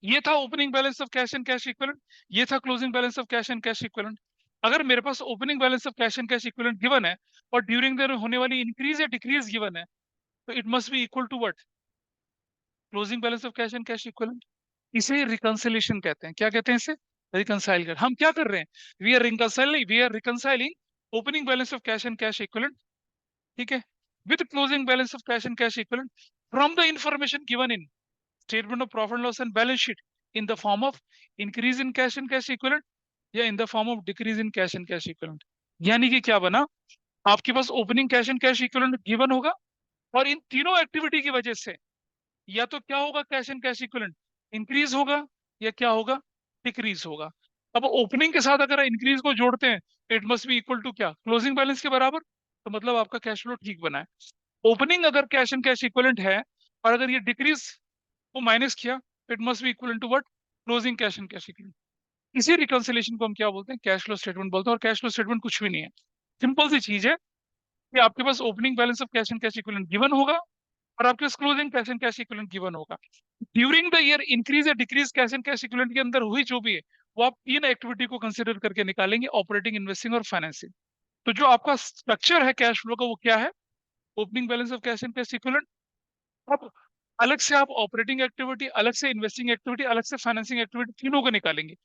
ये था opening balance of cash and cash equivalent, ये था closing balance of cash and cash equivalent. अगर मेरे पास opening balance of cash and cash equivalent given है, और ड्यूरिंग द होने वाली इंक्रीज या डिक्रीज गिवन है, तो it must be equal to what, closing balance of cash and cash equivalent. इसे रिकंसिलेशन कहते हैं। क्या कहते हैं इसे, रिकंसाइल कर। हम क्या कर रहे हैं, we are reconciling opening balance of cash and cash equivalent, ठीक है, with closing balance of cash and cash equivalent from the information given in statement of profit loss and balance sheet, in the form of increase in cash and cash equivalent, या in the form of decrease in cash and cash equivalent. यानी कि क्या बना, आपके पास opening cash and cash equivalent given होगा, और इन तीनों एक्टिविटी की वजह से या तो क्या होगा, cash and cash equivalent increase होगा, या क्या होगा, डिक्रीज होगा। अब ओपनिंग के साथ अगर इंक्रीज को जोड़ते हैं, it must be equal to क्या, क्लोजिंग बैलेंस के बराबर, तो मतलब आपका कैश फ्लो ठीक बना है। ओपनिंग अगर कैश एंड कैश इक्विवेलेंट है, और अगर ये डिक्रीज को माइनस किया, it must be equal to what, closing cash and cash equivalent. इसी रिकंसिलेशन को हम क्या बोलते हैं, कैश फ्लो स्टेटमेंट बोलते हैं। और कैश फ्लो स्टेटमेंट कुछ भी नहीं है, सिंपल सी चीज है कि आपके पास opening balance of cash and cash equivalent given होगा, और आपके पास closing cash and cash equivalent given होगा। ड्यूरिंग द ईयर इंक्रीज या decrease cash and cash equivalent के अंदर हुई जो भी है, वो आप तीन एक्टिविटी को कंसिडर करके निकालेंगे, ऑपरेटिंग, इन्वेस्टिंग और फाइनेंसिंग। तो जो आपका स्ट्रक्चर है कैश फ्लो का वो क्या है? Opening balance of cash and cash equivalent. अब अलग से आप ऑपरेटिंग एक्टिविटी, अलग से इन्वेस्टिंग एक्टिविटी, अलग से फाइनेंसिंग एक्टिविटी, तीनों को निकालेंगे।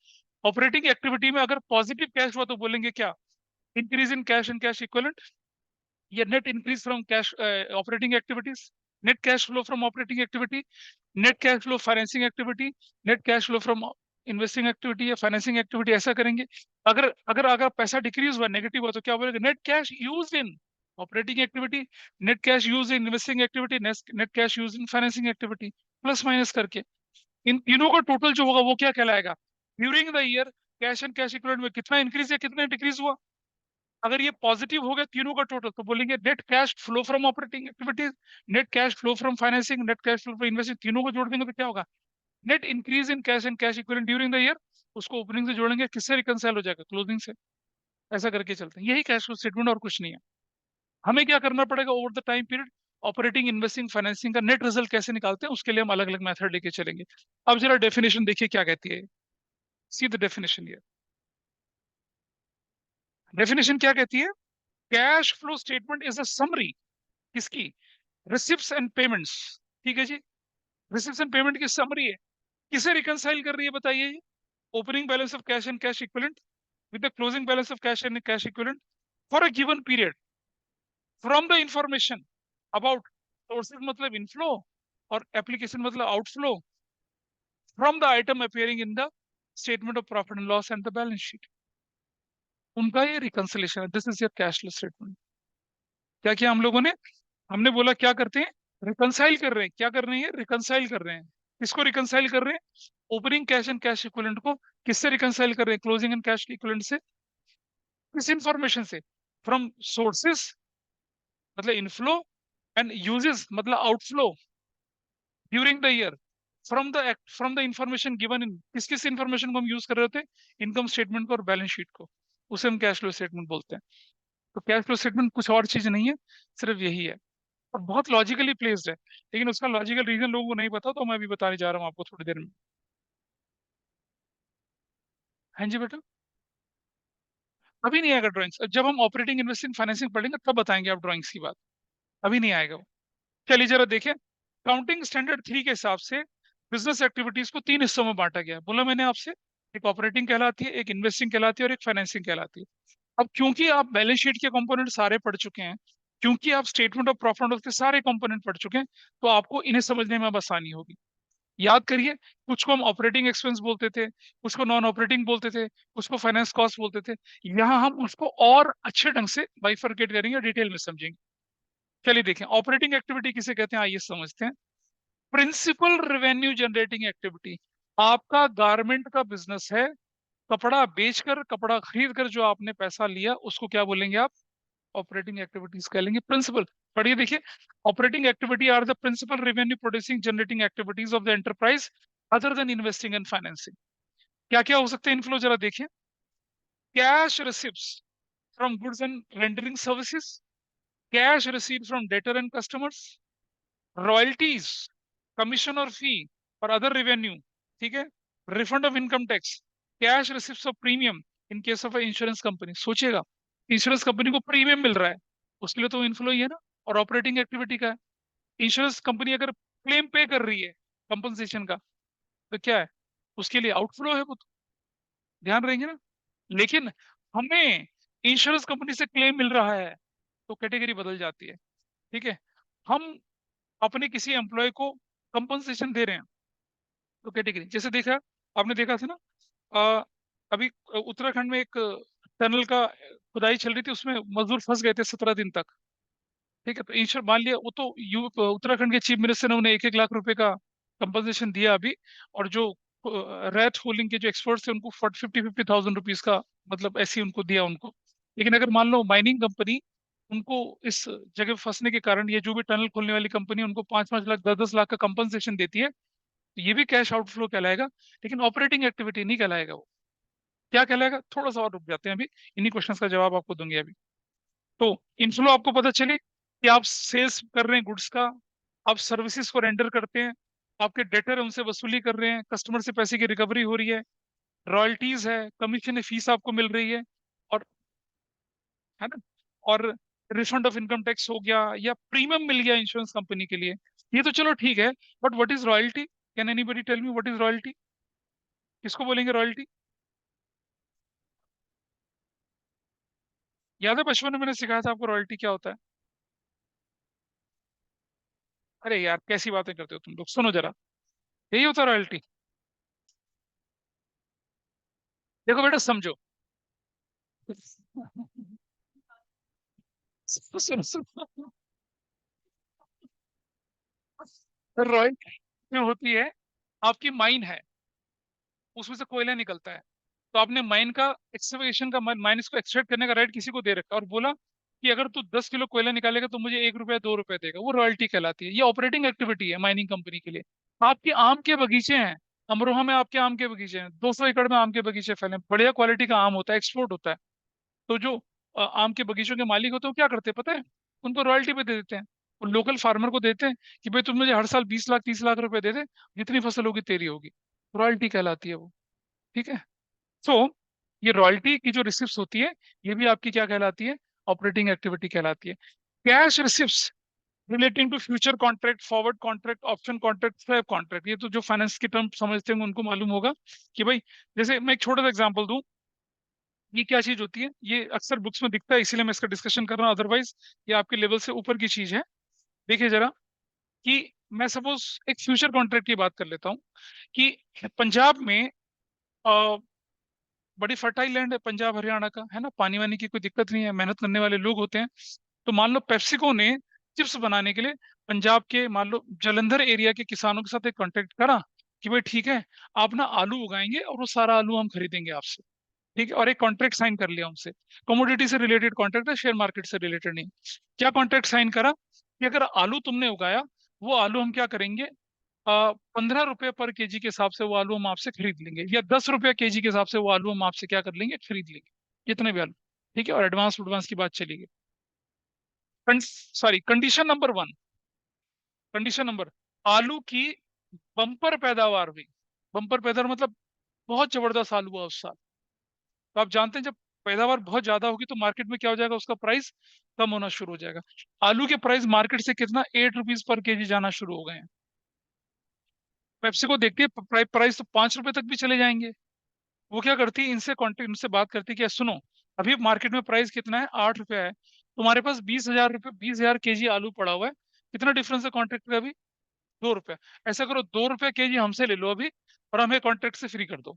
ऑपरेटिंग एक्टिविटी में अगर पॉजिटिव कैश हुआ तो बोलेंगे क्या? Increase in cash and cash equivalent, या net increase from cash operating activities, net cash flow from operating activity, net cash flow financing activity, net cash flow from investing activity या financing activity, ऐसा करेंगे। अगर अगर अगर पैसा decrease हुआ, negative हुआ, तो क्या बोलेंगे? Net cash use in operating activity, net cash use in investing activity, net cash use in financing activity, plus minus करके इन तीनों का टोटल जो होगा वो क्या कहलाएगा? During the year cash and cash equivalent में कितना इंक्रीज या कितना डिक्रीज हुआ। अगर ये पॉजिटिव हो गया तीनों का टोटल, तो बोलेंगे net cash flow from operating activities, net cash flow from financing, net cash flow from investing, तीनों को जोड़ देंगे तो क्या होगा? Net increase in cash and cash equivalent during the year. उसको ओपनिंग से जोड़ेंगे, किससे रिकंसाइल हो जाएगा? क्लोजिंग से। ऐसा करके चलते हैं, यही कैश फ्लो स्टेटमेंट और कुछ नहीं है। हमें क्या करना पड़ेगा over the time period? Operating, investing, financing का नेट रिजल्ट कैसे निकालते हैं उसके लिए हम अलग अलग मेथड लेके चलेंगे। अब जरा डेफिनेशन देखिए क्या कहती है। सी द डेफिनेशन ये, डेफिनेशन क्या कहती है? Cash flow statement is a summary, किसकी? Receipts and payments. ठीक है जी, रिसिप्ट्स एंड पेमेंट की समरी है। किसे रिकंसाइल कर रही है बताइए ये? Opening balance of cash and cash equivalent with the closing balance of cash and cash equivalent for a given period from the information about sources मतलब inflow और application मतलब outflow from the item appearing in the statement of profit and loss and the balance sheet। उनका ये reconciliation है, this is your cashless statement. क्या किया हम लोगों ने? हमने बोला क्या करते हैं? रिकंसाइल कर रहे हैं। क्या कर रहे हैं? रिकंसाइल कर रहे हैं। किसको रिकंसाइल कर रहे हैं? Opening cash and cash equivalent को किससे रिकंसाइल कर रहे हैं? क्लोजिंग एंड कैश इक्विवेलेंट से। किस इंफॉर्मेशन से? फ्रॉम सोर्सेस मतलब इनफ्लो, एंड यूजेस मतलब outflow during the year, from the information given इन, किस किस इंफॉर्मेशन को हम यूज कर रहे होते हैं? इनकम स्टेटमेंट को और बैलेंस शीट को, उसे हम कैश फ्लो स्टेटमेंट बोलते हैं। तो कैश फ्लो स्टेटमेंट कुछ और चीज नहीं है, सिर्फ यही है। और बहुत लॉजिकली प्लेस्ड है, लेकिन उसका लॉजिकल रीजन लोगों को नहीं पता, तो मैं अभी बताने जा रहा हूँ आपको थोड़ी देर में। हाँ जी बेटा। अभी नहीं आएगा ड्राइंग्स, जब हम ऑपरेटिंग, इन्वेस्टिंग, फाइनेंसिंग पढ़ेंगे तब बताएंगे आप ड्राइंग्स की बात। अभी नहीं आएगा वो। चलिए जरा देखें, काउंटिंग स्टैंडर्ड 3 के हिसाब से बिजनेस एक्टिविटीज को तीन हिस्सों में बांटा गया है। बोला मैंने आपसे, एक ऑपरेटिंग कहलाती है, एक इन्वेस्टिंग कहलाती है और एक फाइनेंसिंग कहलाती है। अब क्योंकि आप बैलेंस शीट के कंपोनेंट सारे पढ़ चुके हैं, क्योंकि आप statement of profit and loss के सारे कंपोनेंट पढ़ चुके हैं, तो आपको इन्हें समझने में अब आसानी होगी। याद करिए, कुछ को हम ऑपरेटिंग एक्सपेंस बोलते थे, कुछ को नॉन ऑपरेटिंग बोलते थे, कुछ को फाइनेंस कॉस्ट बोलते थे। यहाँ हम उसको और अच्छे ढंग से बाइफरकेट करेंगे, डिटेल में समझेंगे। चलिए देखें, ऑपरेटिंग एक्टिविटी किसे कहते हैं, आइए समझते हैं। प्रिंसिपल रेवेन्यू जनरेटिंग एक्टिविटी, आपका गारमेंट का बिजनेस है, कपड़ा बेचकर, कपड़ा खरीद कर जो आपने पैसा लिया उसको क्या बोलेंगे आप? ऑपरेटिंग एक्टिविटीज कह लेंगे। प्रिंसिपल, पढ़िए देखिए, operating activity are the principal revenue producing generating activities of the enterprise other than investing and financing. क्या क्या हो सकते हैं इनफ्लो, जरा देखिए। Cash receipts from goods and rendering services, cash receive from debtor and customers, royalties, commission और fee और other revenue, ठीक है, refund of income tax, cash receipt of premium in case of insurance company. सोचिएगा, insurance company को premium मिल रहा है, उसके लिए तो इन्फ्लो ही है ना, और ऑपरेटिंग एक्टिविटी का है। इंश्योरेंस कंपनी अगर क्लेम पे कर रही है कंपनसेशन का, तो क्या है? उसके लिए आउटफ्लो है वो तो, ध्यान रहेंगे ना। लेकिन हमें इंश्योरेंस कंपनी से क्लेम मिल रहा है, तो कैटेगरी बदल जाती है। ठीक है, हम अपने किसी एम्प्लॉय को कंपनसेशन दे रहे हैं, तो कैटेगरी, जैसे देखा, आपने देखा था ना, अ, अभी उत्तराखंड में एक टनल का खुदाई चल रही थी, उसमें मजदूर फंस गए थे 17 दिन तक। ठीक है, तो इंश्योर मान लिया, वो तो उत्तराखंड के चीफ मिनिस्टर ने उन्हें 1-1 लाख रुपए का कंपनसेशन दिया अभी। और जो रैट होलिंग के जो एक्सपर्ट्स थे उनको 50-50,000 रुपीज का, मतलब ऐसे ही उनको दिया उनको। लेकिन अगर मान लो माइनिंग कंपनी उनको इस जगह फंसने के कारण, ये जो भी टनल खोलने वाली कंपनी उनको 5-5 लाख, 10-10 लाख का कंपनसेशन देती है, तो ये भी कैश आउटफ्लो कहलाएगा, लेकिन ऑपरेटिंग एक्टिविटी नहीं कहलाएगा वो। क्या कहलाएगा? थोड़ा सा और रुक जाते हैं अभी, इन्हीं क्वेश्चंस का जवाब आपको दूंगे अभी। तो इनफ्लो आपको पता चले कि आप सेल्स कर रहे हैं गुड्स का, आप सर्विसेज को रेंडर करते हैं, आपके डेटर उनसे वसूली कर रहे हैं, कस्टमर से पैसे की रिकवरी हो रही है, रॉयल्टीज है, कमीशन फीस आपको मिल रही है, और है ना, और रिफंड ऑफ इनकम टैक्स हो गया, या प्रीमियम मिल गया इंश्योरेंस कंपनी के लिए, ये तो चलो ठीक है। But what is royalty? Can anybody tell me what is royalty? किसको बोलेंगे रॉयल्टी? याद है बचपन में मैंने सिखाया था आपको रॉयल्टी क्या होता है? अरे यार कैसी बातें करते हो तुम लोग, सुनो जरा। यही होता है रॉयल्टी। देखो बेटा समझो। सुनो सुनो, रॉयल्टी में होती है, आपकी माइन है, उसमें से कोयला निकलता है, तो आपने माइन का एक्सकवेशन का, माइन इसको एक्सट्रैक्ट करने का राइट किसी को दे रखा है, और बोला कि अगर तू 10 किलो कोयला निकालेगा तो मुझे 1 रुपया 2 रुपया देगा, वो रॉयल्टी कहलाती है। ये ऑपरेटिंग एक्टिविटी है माइनिंग कंपनी के लिए। आपके आम के बगीचे हैं, अमरोहा में आपके आम के बगीचे हैं, 200 एकड़ में आम के बगीचे फैले हैं, बढ़िया क्वालिटी का आम होता है, एक्सपोर्ट होता है। तो जो आम के बगीचों के मालिक होते हैं वो क्या करते हैं पता है? उनको रॉयल्टी पे दे देते हैं, और लोकल फार्मर को देते हैं कि भाई तुम मुझे हर साल 20 लाख 30 लाख रुपए दे दे, जितनी फसल होगी तेरी होगी। रॉयल्टी कहलाती है वो। ठीक है। सो ये रॉयल्टी की जो रिसिप्ट होती है, ये भी आपकी क्या कहलाती है? ऑपरेटिंग एक्टिविटी कहलाती है। Cash receipt relating to future contract, forward contract, option contract, swap contract, ये तो जो फाइनेंस के टर्म समझते हैं उनको मालूम होगा कि भाई, जैसे मैं एक छोटा सा एग्जांपल दूं, ये क्या चीज होती है, ये अक्सर बुक्स में दिखता है इसीलिए मैं इसका डिस्कशन कर रहा हूँ, अदरवाइज ये आपके लेवल से ऊपर की चीज है। देखिए जरा, कि मैं सपोज एक फ्यूचर कॉन्ट्रैक्ट की बात कर लेता हूँ, कि पंजाब में बड़ी फर्टाइल लैंड है पंजाब हरियाणा का, है ना, पानी वानी की कोई दिक्कत नहीं है, मेहनत करने वाले लोग होते हैं। तो मान लो पेप्सिको ने चिप्स बनाने के लिए पंजाब के, मान लो जलंधर एरिया के किसानों के साथ एक कॉन्ट्रैक्ट करा कि भाई ठीक है, आप ना आलू उगाएंगे और वो सारा आलू हम खरीदेंगे आपसे। ठीक है, और एक कॉन्ट्रैक्ट साइन कर लिया उनसे। कमोडिटी से रिलेटेड कॉन्ट्रैक्ट है, शेयर मार्केट से रिलेटेड नहीं। क्या कॉन्ट्रैक्ट साइन करा कि अगर आलू तुमने उगाया, वो आलू हम क्या करेंगे, 15 रुपए पर केजी के हिसाब से वो आलू हम आपसे खरीद लेंगे, या 10 रुपया केजी के हिसाब से वो आलू हम आपसे क्या कर लेंगे, खरीद लेंगे, जितने भी आलू। ठीक है, और एडवांस एडवांस की बात चली गई। Sorry, condition number 1, condition number, आलू की बम्पर पैदावार हुई। बम्पर पैदावार मतलब बहुत जबरदस्त आलू हुआ उस साल। तो आप जानते हैं जब पैदावार बहुत ज्यादा होगी तो मार्केट में क्या हो जाएगा, उसका प्राइस कम होना शुरू हो जाएगा। आलू के प्राइस मार्केट से कितना, 8 रुपीज पर केजी जाना शुरू हो गए हैं। पेप्सी को देखती है प्राइस तो 5 रुपए तक भी चले जाएंगे। वो क्या करती है, इनसे कॉन्टेक्ट, इनसे बात करती है कि सुनो, अभी मार्केट में प्राइस कितना है, 8 रुपया है, तुम्हारे पास 20,000 रुपये, 20,000 केजी आलू पड़ा हुआ है, कितना डिफरेंस है कॉन्ट्रैक्ट का अभी, 2 रुपया। ऐसा करो, 2 रुपया केजी हमसे ले लो अभी, और हमें कॉन्ट्रैक्ट से फ्री कर दो।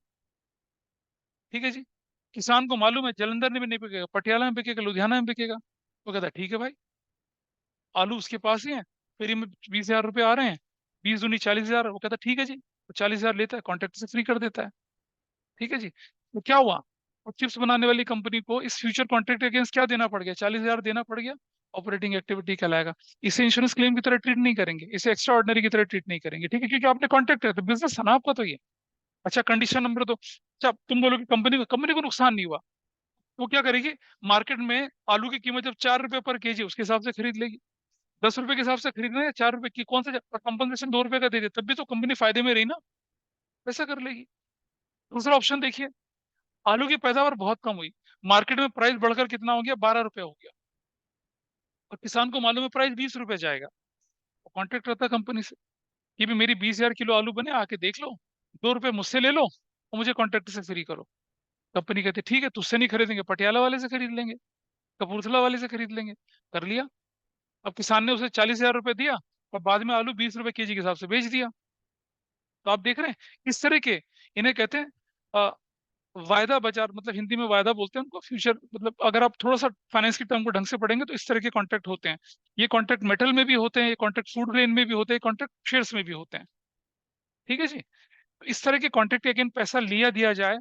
ठीक है जी। किसान को मालूम है जलंधर में भी नहीं बिकेगा, पटियाला में बिकेगा, लुधियाना में बिकेगा। वो कहता है ठीक है भाई, आलू उसके पास ही है, फ्री में 20,000 रुपये आ रहे हैं, 20 दूनी 40,000, वो कहता है ठीक है जी, वो 40,000 लेता है, कॉन्ट्रैक्ट से फ्री कर देता है। ठीक है जी। तो क्या हुआ, और चिप्स बनाने वाली कंपनी को इस फ्यूचर कॉन्ट्रैक्ट के अगेंस्ट क्या देना पड़ गया, 40,000 देना पड़ गया। ऑपरेटिंग एक्टिविटी कहलाएगा। इसे इंश्योरेंस क्लेम की तरह ट्रीट नहीं करेंगे, इसे एक्स्ट्रा ऑर्डिनरी की तरह ट्रीट नहीं करेंगे। ठीक है, क्योंकि आपने कॉन्ट्रैक्ट है तो बिजनेस है ना आपका, तो ये। अच्छा, कंडीशन नंबर 2, अच्छा तुम बोलो कि कंपनी को नुकसान नहीं हुआ, वो क्या करेगी, मार्केट में आलू की कीमत जब 4 रुपए पर केजी, उसके हिसाब से खरीद लेगी। 10 रुपए के हिसाब से खरीदना है या 4 रुपए की, कौन सा कंपनसेशन 2 रुपए का दे दे, तब भी तो कंपनी फायदे में रही ना, वैसा कर लेगी। दूसरा ऑप्शन देखिए, आलू की पैदावार बहुत कम हुई, मार्केट में प्राइस बढ़कर कितना हो गया, 12 रुपए हो गया, और किसान को मालूम है प्राइस 20 रुपए जाएगा। तो कॉन्ट्रैक्ट रहता है कंपनी से कि भी मेरी 20,000 किलो आलू बने, आके देख लो, 2 रुपए मुझसे ले लो और मुझे कॉन्ट्रैक्ट से फ्री करो। कंपनी कहती है ठीक है, तुझसे नहीं खरीदेंगे, पटियाला वाले से खरीद लेंगे, कपूरथला वाले से खरीद लेंगे। कर लिया। अब किसान ने उसे 40,000 रुपए दिया, और बाद में आलू 20 रुपए केजी के हिसाब से बेच दिया। तो आप देख रहे हैं इस तरह के, इन्हें कहते हैं वायदा बाजार, मतलब हिंदी में वायदा बोलते हैं उनको, फ्यूचर, मतलब अगर आप थोड़ा सा फाइनेंस की टर्म को ढंग से पढ़ेंगे तो इस तरह के कॉन्ट्रैक्ट होते हैं। ये कॉन्ट्रैक्ट मेटल में भी होते हैं, ये कॉन्ट्रैक्ट फूड ग्रेन में भी होते हैं, कॉन्ट्रैक्ट शेयर्स में भी होते हैं। ठीक है जी। तो इस तरह के कॉन्ट्रैक्ट अगेन पैसा लिया दिया जाए,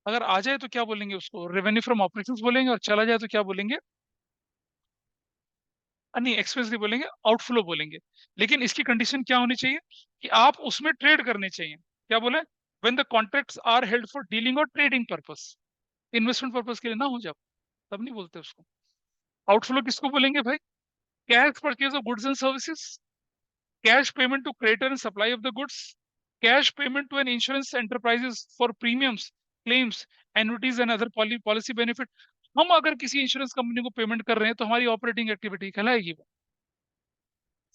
अगर आ जाए तो क्या बोलेंगे उसको, रेवेन्यू फ्रॉम ऑपरेशंस बोलेंगे, और चला जाए तो क्या बोलेंगे, नहीं एक्सपेंस नहीं बोलेंगे, आउटफ्लो बोलेंगे। लेकिन इसकी कंडीशन क्या होनी चाहिए, कि आप उसमें ट्रेड करने चाहिए। क्या बोले, when the contracts are held for dealing और ट्रेडिंग पर्पस, इन्वेस्टमेंट पर्पस के लिए ना हो जाए, तब नहीं बोलते उसको। आउटफ्लो किसको बोलेंगे भाई, cash purchase of goods and services, cash payment to creditor and supply of the goods, cash payment to an insurance enterprises for premiums, claims, annuities and other policy benefit. हम अगर किसी इंश्योरेंस कंपनी को payment कर रहे हैं तो हमारी operating activity कहलाएगी वो।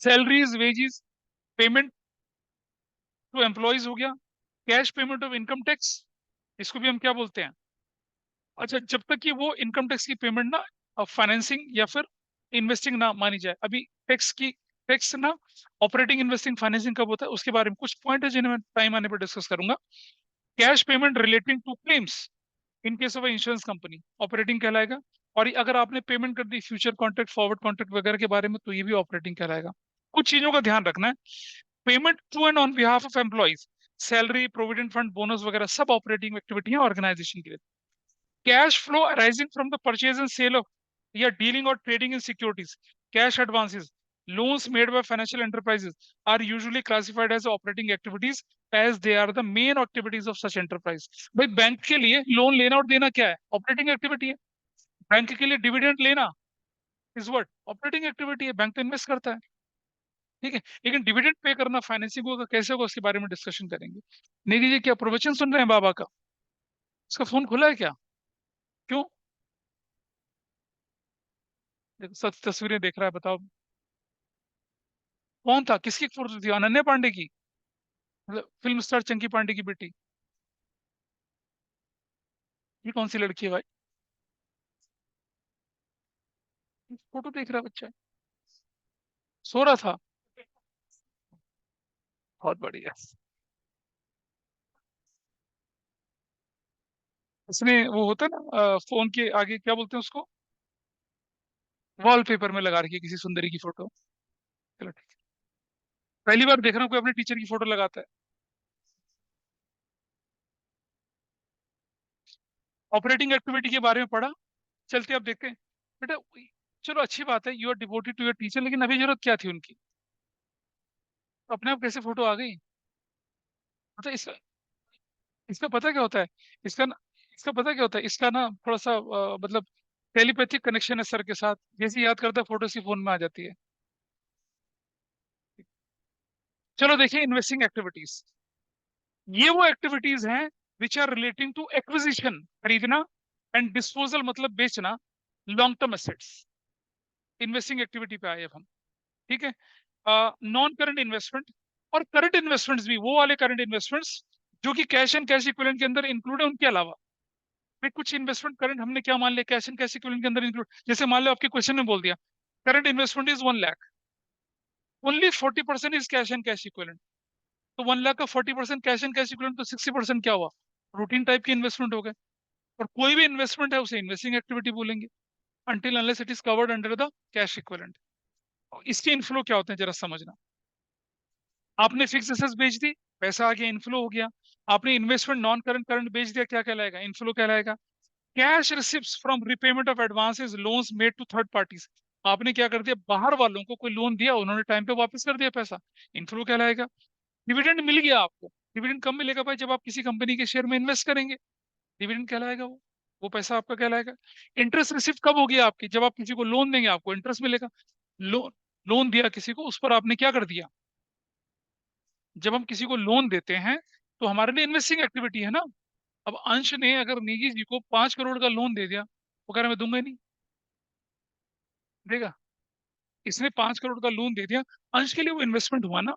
Salaries, wages, payment to employees हो गया, cash payment of income tax, इसको भी हम क्या बोलते हैं? अच्छा, जब तक कि वो इनकम टैक्स की पेमेंट ना फाइनेंसिंग या फिर इन्वेस्टिंग ना मानी जाए। अभी टैक्स ना ऑपरेटिंग, इन्वेस्टिंग, फाइनेंसिंग कब होता है उसके बारे में कुछ पॉइंट है जिन्हें मैं टाइम आने पर डिस्कस करूंगा। Cash payment relating to claims in case of insurance company operating कहलाएगा। और अगर आपने पेमेंट कर दी फ्यूचर कॉन्ट्रैक्ट, फॉरवर्ड कॉन्ट्रैक्ट वगैरह के बारे में, तो ये भी ऑपरेटिंग कहलाएगा। कुछ चीजों का ध्यान रखना है। Payment to and on behalf of employees, salary, provident fund, bonus वगैरह सब ऑपरेटिंग एक्टिविटी है ऑर्गेनाइजेशन के लिए। Cash flow arising from the purchase and sale of या डीलिंग और trading in securities, cash advances, loans made by financial enterprises are usually classified as operating activities as they are the main activities of such enterprise। भाई bank के लिए loan लेना और देना क्या है? ऑपरेटिंग एक्टिविटी है। बैंक के लिए डिविडेंड लेना इज व्हाट? ऑपरेटिंग एक्टिविटी है। बैंक तो इन्वेस्ट करता है, ठीक है। लेकिन डिविडेंड पे करना, फाइनेंसिंग होगा कैसे होगा, उसके बारे में डिस्कशन करेंगे। निधि जी क्या प्रवचन सुन रहे हैं बाबा का? उसका फोन खुला है क्या? क्यों? देखो, सच तस्वीरें देख रहा है, बताओ कौन था, किसकी फोटो थी? अनन्या पांडे की? मतलब फिल्म स्टार चंकी पांडे की बेटी? ये कौन सी लड़की है भाई? फोटो देख रहा है बच्चा, सो रहा था। बहुत बढ़िया। इसने वो होता है ना फोन के आगे क्या बोलते हैं उसको, वॉलपेपर में लगा रखी है किसी सुंदरी की फोटो। चलो ठीक है। पहली बार देख रहा हूँ कोई अपने टीचर की फोटो लगाता है। ऑपरेटिंग एक्टिविटी के बारे में पढ़ा। चलते अब देखते हैं बेटा। चलो अच्छी बात है, you are devoted to your teacher, लेकिन अभी जरूरत क्या थी उनकी? तो अपने आप कैसे फोटो आ गई? मतलब इसका इसका पता क्या होता है? इसका ना इसका पता क्या होता है, इसका ना थोड़ा सा मतलब टेलीपैथिक कनेक्शन है सर के साथ। जैसे याद करता है फोटो सी फोन में आ जाती है। चलो देखिए, इन्वेस्टिंग एक्टिविटीज, ये वो एक्टिविटीज हैं which are relating to acquisition, खरीदना, एंड डिस्पोजल मतलब बेचना, long term assets. Investing activity पे आए अब हम, ठीक है। नॉन करंट इन्वेस्टमेंट और करंट इन्वेस्टमेंट्स भी, वो वाले करंट इन्वेस्टमेंट्स जो कि कैश एंड कैश इक्विवेलेंट के अंदर इंक्लूड है, उनके अलावा भाई कुछ इन्वेस्टमेंट करंट हमने क्या मान लिया, कैश एंड कैश इक्विवेलेंट के अंदर इंक्लूड। जैसे मान लो आपके क्वेश्चन में बोल दिया current investment is 1 lakh, only 40% is cash and cash equivalent. तो 1 लाख का 40% कैश एंड कैश इक्विवेलेंट, तो 60% क्या हुआ? रूटीन टाइप के इन्वेस्टमेंट हो गए। और कोई भी इन्वेस्टमेंट है उसे इन्वेस्टिंग एक्टिविटी बोलेंगे until unless it is covered under the cash equivalent। इसके इनफ्लो क्या होते हैं जरा समझना। आपने फिक्स एसेट्स बेच दी, पैसा आ गया, इनफ्लो हो गया। आपने इन्वेस्टमेंट नॉन करंट करंट बेच दिया, क्या कहलाएगा? इनफ्लो कहलाएगा। Cash receipts from repayment of advances, loans made to third parties, आपने क्या कर दिया, बाहर वालों को कोई लोन दिया, उन्होंने टाइम पे वापस कर दिया पैसा, इनफ्लो कहलाएगा। डिविडेंड मिल गया आपको। डिविडेंड कब मिलेगा भाई? जब आप किसी कंपनी के शेयर में इन्वेस्ट करेंगे, डिविडेंड कहलाएगा वो पैसा आपका कहलाएगा। इंटरेस्ट रिसिप्ट कब होगी आपकी? जब आप किसी को लोन देंगे, आपको इंटरेस्ट मिलेगा। लोन लोन दिया किसी को, उस पर आपने क्या कर दिया? जब हम किसी को लोन देते हैं तो हमारे लिए इन्वेस्टिंग एक्टिविटी है ना। अब अंश ने अगर निधि जी को 5 करोड़ का लोन दे दिया, वो कह रहा मैं दूंगा ही नहीं, देगा? इसने 5 करोड़ का लोन दे दिया, अंश के लिए वो इन्वेस्टमेंट हुआ ना,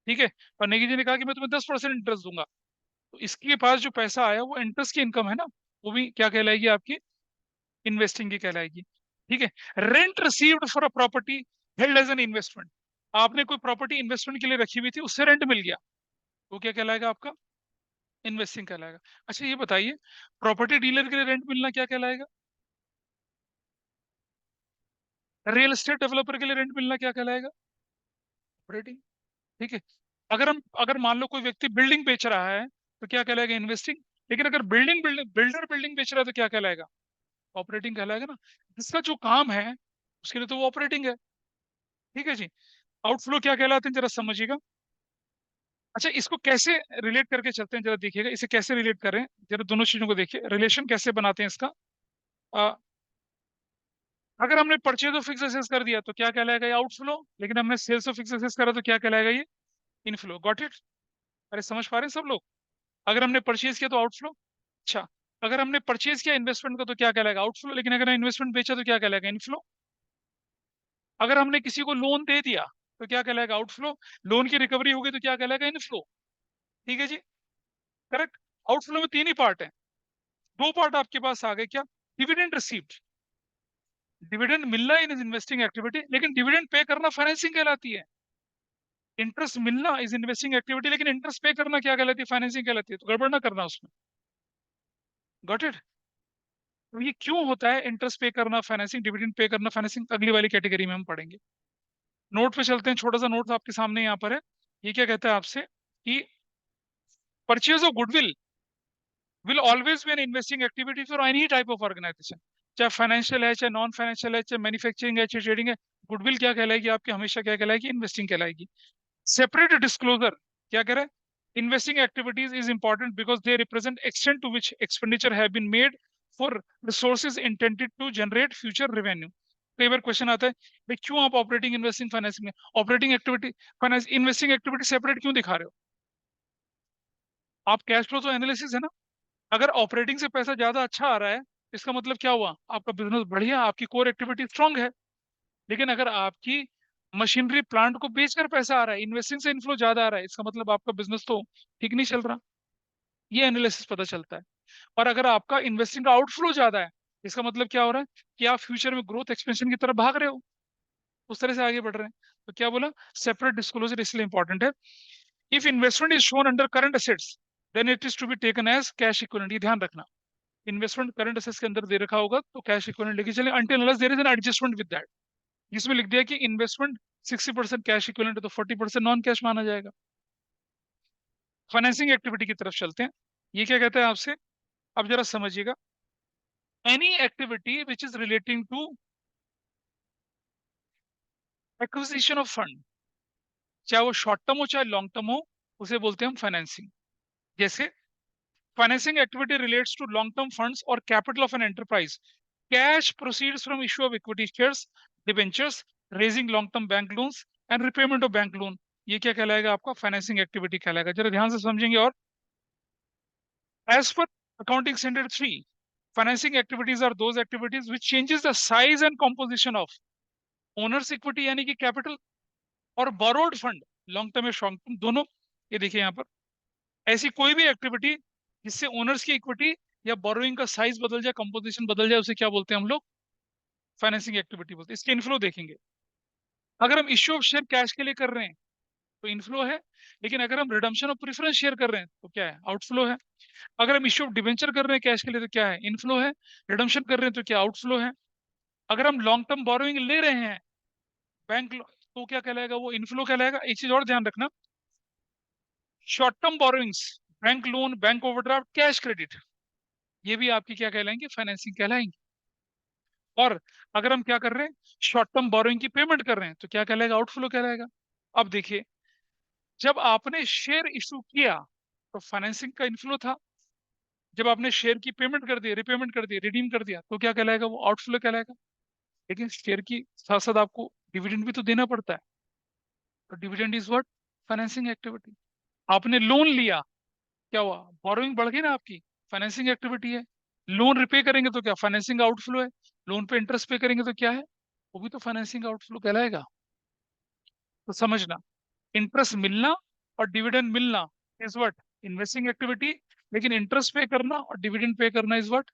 ठीक है। और नेगी जी ने कहा कि मैं तुम्हें 10% इंटरेस्ट दूंगा, तो इसके पास जो पैसा आया वो इंटरेस्ट की इनकम है ना, वो भी क्या कहलाएगी आपकी? इन्वेस्टिंग की कहलाएगी, ठीक है। Rent received for a property held as an investment, आपने कोई प्रॉपर्टी इन्वेस्टमेंट के लिए रखी हुई थी, उससे रेंट मिल गया, वो क्या कहलाएगा आपका? इन्वेस्टिंग कहलाएगा। अच्छा ये बताइए, प्रॉपर्टी डीलर के लिए रेंट मिलना क्या कहलाएगा? रियल एस्टेट डेवलपर के लिए रेंट मिलना क्या कहलाएगा? ऑपरेटिंग, ठीक है। अगर मान लो कोई व्यक्ति बिल्डिंग बेच रहा है, तो क्या कहलाएगा? इन्वेस्टिंग। लेकिन अगर बिल्डर बिल्डिंग बेच रहा है तो क्या कहलाएगा? ऑपरेटिंग कहलाएगा ना। जिसका जो काम है उसके लिए तो वो ऑपरेटिंग है, ठीक है जी। आउटफ्लो क्या कहलाते हैं जरा समझिएगा। अच्छा, इसको कैसे रिलेट करके चलते हैं जरा देखिएगा, इसे कैसे रिलेट करें, जरा दोनों चीजों को देखिए, रिलेशन कैसे बनाते हैं इसका। अ, अगर हमने परचेज ऑफ फिक्स एसेट्स कर दिया तो क्या कहलाएगा? ये आउटफ्लो। लेकिन हमने सेल्स ऑफ फिक्स एसेट्स करा तो क्या कहलाएगा? ये इनफ्लो। Got it? अरे समझ पा रहे हैं सब लोग? अगर हमने परचेज किया तो आउटफ्लो। अच्छा, अगर हमने परचेज किया इन्वेस्टमेंट का तो क्या कहलाएगा? आउटफ्लो। लेकिन अगर इन्वेस्टमेंट बेचा तो क्या कहलाएगा? इनफ्लो। अगर हमने किसी को लोन दे दिया तो क्या कहलाएगा? आउटफ्लो। लोन की रिकवरी होगी तो क्या कहलाएगा? इनफ्लो। ठीक है जी, करेक्ट। आउटफ्लो में तीन ही पार्ट है। दो पार्ट आपके पास आ गए, क्या? डिविडेंड रिसीव्ड, डिविडेंड मिलना इन इन्वेस्टिंग एक्टिविटी, लेकिन डिविडेंड पे करना फाइनेंसिंग कहलाती है। इंटरेस्ट मिलना इज इन्वेस्टिंग एक्टिविटी, लेकिन इंटरेस्ट पे करना क्या कहलाती है? फाइनेंसिंग कहलाती है। तो गड़बड़ ना करना उसमें। Got it? तो ये क्यों होता है? इंटरेस्ट पे करना फाइनेंसिंग, डिविडेंड पे करना फाइनेंसिंग, अगली वाली कैटेगरी में हम पढ़ेंगे। नोट पे चलते हैं, छोटा सा नोट आपके सामने यहाँ पर है। ये क्या कहता है आपसे कि purchase of goodwill will always be an investing activity for any type of organisation, चाहे फाइनेंशियल है, चाहे नॉन फाइनेंशियल है, चाहे मैन्युफैक्चरिंग है, चाहे ट्रेडिंग है। गुडविल क्या कहलाएगी आपकी? हमेशा क्या कहलाएगी? इन्वेस्टिंग कहलाएगी। सेपरेट डिस्क्लोजर क्या कह रहे हैं? Investing activities is important because they represent extent to which expenditure have been made for resources intended to generate future revenue. कई बार क्वेश्चन आता है, भाई क्यों आप ऑपरेटिंग इन्वेस्टिंग फाइनेंसिंग में operating activity finance investing activity separate क्यों दिखा रहे हो? आप कैश फ्लो तो एनालिसिस है ना। अगर ऑपरेटिंग से पैसा ज्यादा अच्छा आ रहा है, इसका मतलब क्या हुआ? आपका बिजनेस बढ़िया, आपकी कोर एक्टिविटी स्ट्रांग है। लेकिन अगर आपकी मशीनरी प्लांट को बेचकर पैसा आ रहा है, इन्वेस्टिंग से इनफ्लो ज्यादा आ रहा है, इसका मतलब आपका बिजनेस तो ठीक नहीं चल रहा। ये एनालिसिस पता चलता है। और अगर आपका इन्वेस्टिंग का आउटफ्लो ज्यादा है, इसका मतलब क्या हो रहा है? कि आप फ्यूचर में ग्रोथ एक्सपेंशन की तरफ भाग रहे हो, उस तरह से आगे बढ़ रहे हैं। तो क्या बोला? सेपरेट डिस्क्लोजर इसलिए इंपॉर्टेंट है। If investment is shown under current assets then it is to be taken as cash equivalent. ये ध्यान रखना, इन्वेस्टमेंट करंट असेट्स के अंदर दे रखा होगा तो कैश इक्विवेलेंट लेके चले, until unless there is an adjustment with that. इसमें लिख दिया कि इन्वेस्टमेंट 60% कैश इक्विवेलेंट है तो 40% नॉन कैश माना जाएगा। फाइनेंसिंग एक्टिविटी की तरफ चलते हैं। ये क्या कहता है आपसे? अब जरा समझिएगा। Any activity which is relating to acquisition of fund, चाहे वो शॉर्ट टर्म हो चाहे लॉन्ग टर्म हो, उसे बोलते हैं हम फाइनेंसिंग। जैसे financing activity relates to long term funds और capital of an enterprise, cash proceeds from issue of equity shares, debentures, raising long term bank loans and repayment of bank loan. ये क्या कहलाएगा? आपका फाइनेंसिंग एक्टिविटी कहलाएगा। जरा ध्यान से समझेंगे। और as per accounting standard 3, financing activities are those activities which changes the size and composition of owners equity यानी कि कैपिटल, और borrowed fund, लॉन्ग टर्म या शॉर्ट टर्म दोनों। ये देखिए यहाँ पर, ऐसी कोई भी एक्टिविटी जिससे ओनर्स की इक्विटी या बोरोइंग का साइज बदल जाए, कंपोजिशन बदल जाए, उसे क्या बोलते हैं हम लोग? फाइनेंसिंग एक्टिविटी बोलते हैं। इसके इनफ्लो देखेंगे। अगर हम इश्यू ऑफ शेयर कैश के लिए कर रहे हैं तो इनफ्लो है, लेकिन अगर हम रिडम्पशन ऑफ प्रेफरेंस शेयर कर रहे हैं तो क्या है? आउटफ्लो है। अगर हम इश्यू ऑफ डिवेंचर कर रहे हैं कैश के लिए तो क्या है? इनफ्लो है। रिडम्पशन कर रहे हैं तो क्या? आउटफ्लो है। अगर हम लॉन्ग टर्म बोरोइंग ले रहे हैं तो क्या कहलाएगा? वो इनफ्लो कहलाएगा। एक चीज और ध्यान रखना, short term borrowings, bank loan, bank overdraft, cash credit, ये भी आपकी क्या कहलाएंगे? फाइनेंसिंग कहलाएंगे। और अगर हम क्या कर रहे हैं? शॉर्ट टर्म बोरोइंग की पेमेंट कर रहे हैं तो क्या कहलाएगा? आउटफ्लो कहलाएगा। अब देखिए, जब आपने शेयर इशू किया तो फाइनेंसिंग का इनफ्लो था। जब आपने शेयर की पेमेंट कर दी, रिपेमेंट कर दी, रिडीम कर दिया तो क्या कहलाएगा? वो आउटफ्लो कहलाएगा। लेकिन शेयर की साथ साथ आपको डिविडेंड भी तो देना पड़ता है, तो dividend is what? Financing activity. आपने लोन लिया, क्या हुआ? बोरोइंग बढ़ गई ना आपकी, फाइनेंसिंग एक्टिविटी है। लोन रिपे करेंगे तो क्या? फाइनेंसिंग आउटफ्लो है। लोन पे इंटरेस्ट पे करेंगे तो क्या है? वो भी तो फाइनेंसिंग आउटफ्लो कहलाएगा। तो समझना, इंटरेस्ट मिलना और डिविडेंड मिलना इज व्हाट? Investing activity. लेकिन इंटरेस्ट पे करना और डिविडेंड पे करना इज व्हाट?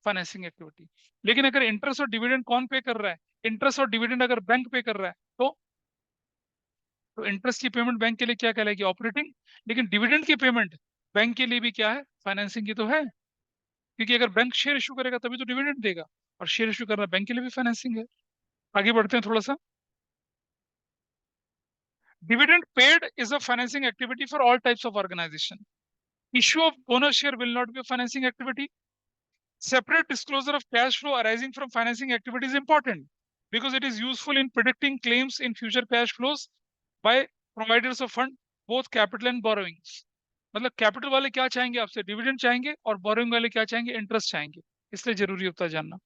Financing activity. लेकिन अगर इंटरेस्ट और डिविडेंड कौन पे कर रहा है? इंटरेस्ट और डिविडेंड अगर बैंक पे कर रहा है तो इंटरेस्ट की पेमेंट बैंक के लिए क्या कहलाएगी? ऑपरेटिंग। लेकिन डिविडेंड की पेमेंट बैंक के लिए भी क्या है? फाइनेंसिंग की तो है। क्योंकि अगर बैंक शेयर इशू करेगा तभी तो डिविडेंड देगा, और शेयर इशू करना बैंक के लिए भी फाइनेंसिंग है। आगे बढ़ते हैं थोड़ा सा। Dividend paid is a financing activity for all types of organisation. Issue of bonus share will not be a financing activity. Separate disclosure of cash flow arising from financing activity is important because it is useful in predicting claims in future cash flows by providers of fund, both capital and borrowings. मतलब capital वाले क्या चाहेंगे आपसे? Dividend चाहेंगे, और borrowing वाले क्या चाहेंगे? इंटरेस्ट चाहेंगे। इसलिए जरूरी होता है जानना।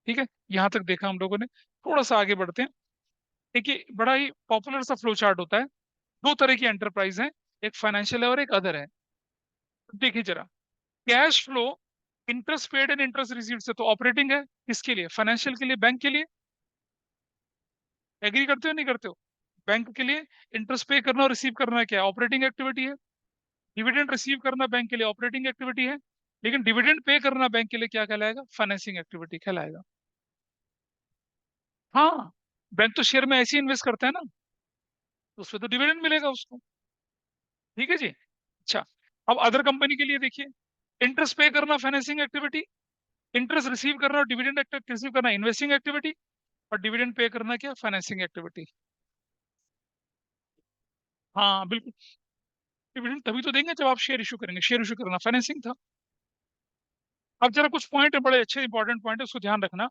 ठीक है, यहां तक देखा हम लोगों ने। थोड़ा सा आगे बढ़ते हैं। देखिए, बड़ा ही पॉपुलर सा फ्लो चार्ट होता है। दो तरह की एंटरप्राइज है, एक फाइनेंशियल है और एक अदर है। देखिए जरा, cash flow interest paid and interest received से तो ऑपरेटिंग है, किसके लिए? फाइनेंशियल के लिए, बैंक के लिए। एग्री करते हो नहीं करते हो? बैंक के लिए इंटरेस्ट पे करना और रिसीव करना क्या है? ऑपरेटिंग एक्टिविटी है। डिविडेंड रिसीव करना बैंक के लिए ऑपरेटिंग एक्टिविटी है, लेकिन डिविडेंड पे करना बैंक के लिए क्या कहलाएगा? फाइनेंसिंग एक्टिविटी कहलाएगा। हाँ, बैंक तो शेयर में ऐसे ही इन्वेस्ट करता है ना, तो उसमें तो डिविडेंड मिलेगा उसको। ठीक है जी। अच्छा, अब अदर कंपनी के लिए देखिए, इंटरेस्ट पे करना फाइनेंसिंग एक्टिविटी, इंटरेस्ट रिसीव करना और डिविडेंड रिसीव करना इन्वेस्टिंग एक्टिविटी, और डिविडेंड पे करना क्या? Financing activity. हाँ बिल्कुल, डिविडेंड तभी तो देंगे जब आप शेयर इशू करेंगे, शेयर इशू करना फाइनेंसिंग था। अब जरा कुछ पॉइंट है, बड़े अच्छे इंपॉर्टेंट पॉइंट है, उसको ध्यान रखना।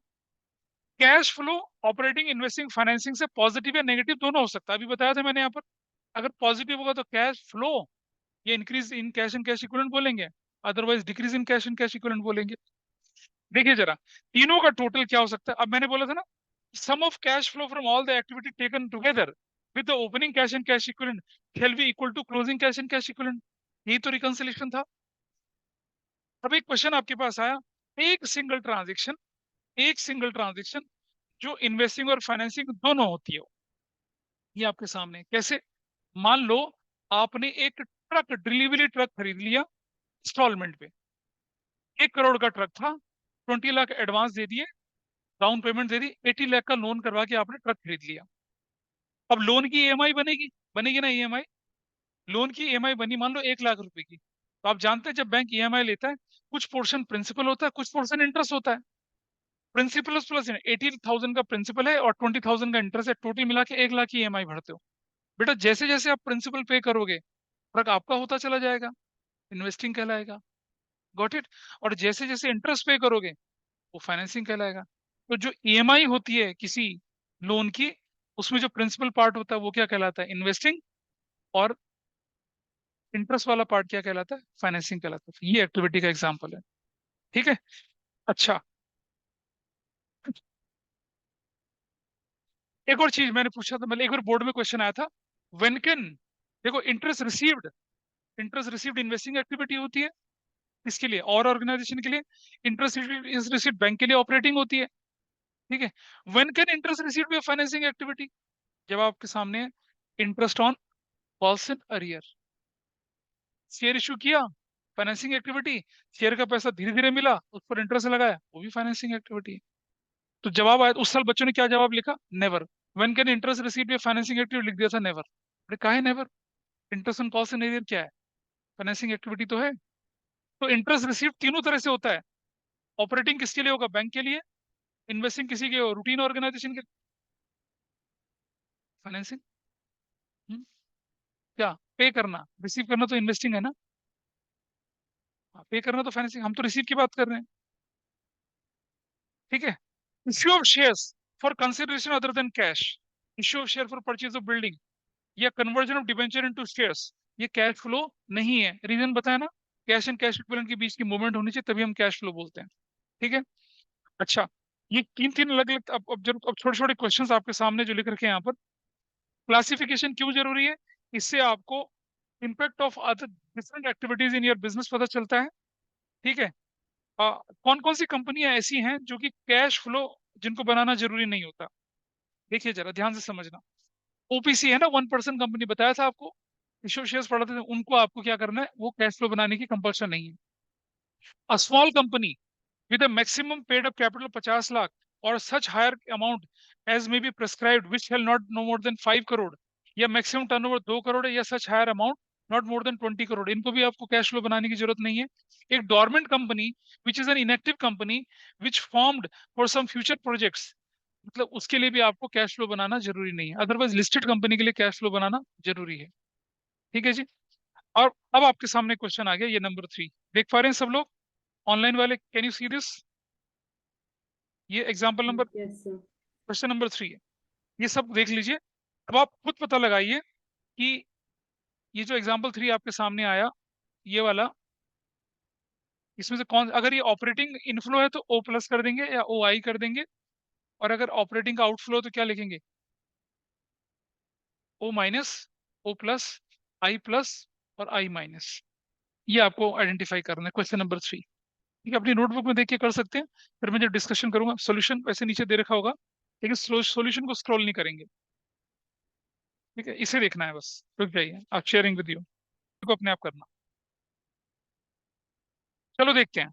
Cash flow operating, investing, financing से पॉजिटिव या नेगेटिव दोनों हो सकता है, अभी बताया था मैंने यहाँ पर। अगर पॉजिटिव होगा तो कैश फ्लो, ये increase in cash and cash equivalent बोलेंगे, otherwise decrease in cash and cash equivalent बोलेंगे। देखिए जरा, तीनों का टोटल क्या हो सकता है? अब मैंने बोला था ना, sum of cash flow from all the activity taken together with the opening cash and cash equivalent shall be equal to closing cash and cash equivalent. यही तो रिकंसिलिएशन था। अब एक क्वेश्चन आपके पास आया, एक सिंगल ट्रांजेक्शन, एक सिंगल ट्रांजेक्शन जो इन्वेस्टिंग और फाइनेंसिंग दोनों होती है, ये आपके सामने है। कैसे? मान लो आपने एक ट्रक, डिलीवरी ट्रक खरीद लिया इंस्टॉलमेंट पे, 1 करोड़ का ट्रक था, 20 लाख एडवांस दे दिए, डाउन पेमेंट दे दी, 80 लाख का लोन करवा के आपने ट्रक खरीद लिया। अब लोन की ईएमआई बनेगी, बनेगी ना ईएमआई? लोन की ईएमआई बनी मान लो 1 लाख रुपए की, तो आप जानते हैं जब बैंक ईएमआई लेता है, कुछ पोर्शन प्रिंसिपल होता है, कुछ पोर्शन इंटरेस्ट होता है। प्रिंसिपल प्लस 80,000 का प्रिंसिपल है और 20,000 का इंटरेस्ट है, टोटल मिला के 1 लाख की ईएमआई भरते हो। बेटा जैसे जैसे आप प्रिंसिपल पे करोगे, ट्रक आपका होता चला जाएगा, इन्वेस्टिंग कहलाएगा। Got it? और जैसे जैसे इंटरेस्ट पे करोगे, वो फाइनेंसिंग कहलाएगा। तो जो ईएमआई होती है किसी लोन की, उसमें जो प्रिंसिपल पार्ट होता है वो क्या कहलाता है? इन्वेस्टिंग। और इंटरेस्ट वाला पार्ट क्या कहलाता है? फाइनेंसिंग कहलाता है। ये एक्टिविटी का एग्जांपल है। ठीक है। अच्छा, एक और चीज मैंने पूछा था, मतलब एक बार बोर्ड में क्वेश्चन आया था, व्हेन कैन, देखो interest received, interest received investing activity होती है, इसके लिए और ऑर्गेनाइजेशन के लिए। इंटरेस्ट इज रिसीव्ड बैंक के लिए ऑपरेटिंग होती है। ठीक है। When can interest received be financing activity? जब आपके सामने interest on calls in arrear, share issue किया, फाइनेंसिंग एक्टिविटी, शेयर का पैसा धीरे धीरे मिला, उस पर इंटरेस्ट लगाया, वो भी फाइनेंसिंग एक्टिविटी है। तो जवाब आया, उस साल बच्चों ने क्या जवाब लिखा? Never. When can interest receive financing activity लिख दिया था नेवर। अरे काहे है never? Interest on cost and arrear क्या है? फाइनेंसिंग एक्टिविटी तो है। तो इंटरेस्ट रिसीव तीनों तरह से होता है। ऑपरेटिंग किसके लिए होगा? बैंक के लिए। इन्वेस्टिंग किसी के रूटीन ऑर्गेनाइजेशन के। फाइनेंसिंग। क्या? पे करना, रिसीव करना तो इन्वेस्टिंग है ना। पे करना तो फाइनेंसिंग, हम तो रिसीव की बात कर रहे हैं। ठीक है। Issue of shares for consideration other than cash, issue of share for purchase of building, या conversion of debenture into shares, ये कैश फ्लो नहीं है। रीजन बताया ना, कैश एंड कैश इक्विवेलेंट के बीच की मूवमेंट होनी चाहिए, तभी हम कैश फ्लो बोलते हैं। ठीक है। अच्छा, ये तीन तीन अलग अलग, अब छोटे छोटे क्वेश्चंस आपके सामने जो लिख रखे हैं यहाँ पर। क्लासिफिकेशन क्यों जरूरी है? इससे आपको impact of other different activities in your business पता चलता है। ठीक है। कौन कौन सी कंपनियां ऐसी हैं जो कि कैश फ्लो जिनको बनाना जरूरी नहीं होता? देखिए जरा ध्यान से समझना। ओपीसी है ना, 1% कंपनी, बताया था आपको, इशू शेयर्स पढ़ाते थे, उनको आपको क्या करना है? वो कैश फ्लो बनाने की कंपल्शन नहीं है। A small company with a maximum paid up capital of 50 lakh or such higher amount as may be prescribed which shall not no more than 5 crore, या मैक्सिमम टर्नओवर 2 करोड़ है, या such higher amount not more than 20 crore, इनको भी आपको cash flow बनाने की जरूरत नहीं है। एक dormant company which is an inactive company which formed for some future projects, मतलब उसके लिए भी आपको कैश फ्लो बनाना जरूरी नहीं है। अदरवाइज लिस्टेड कंपनी के लिए कैश फ्लो बनाना जरूरी है। ठीक है जी। और अब आपके सामने क्वेश्चन आ गया, ये नंबर 3, देख पा रहे हैं सब लोग ऑनलाइन वाले? Can you see this? ये example number, yes sir. Question number 3 है, ये सब देख लीजिए। अब आप खुद पता लगाइए कि ये जो एग्जाम्पल 3 आपके सामने आया, ये वाला, इसमें से कौन, अगर ये ऑपरेटिंग इनफ्लो है तो ओ प्लस कर देंगे या ओ आई कर देंगे, और अगर ऑपरेटिंग का आउटफ्लो है तो क्या लिखेंगे? ओ माइनस, ओ प्लस, आई प्लस और आई माइनस। ये आपको आइडेंटिफाई करना है, क्वेश्चन नंबर 3। ठीक है, अपनी नोटबुक में देख के कर सकते हैं। फिर मैं जब डिस्कशन करूंगा, सोल्यूशन वैसे नीचे दे रखा होगा, लेकिन सोल्यूशन को स्क्रॉल नहीं करेंगे। ठीक है, इसे देखना है बस, रुक जाइए, आप शेयरिंग विद यू को अपने आप करना। चलो देखते हैं।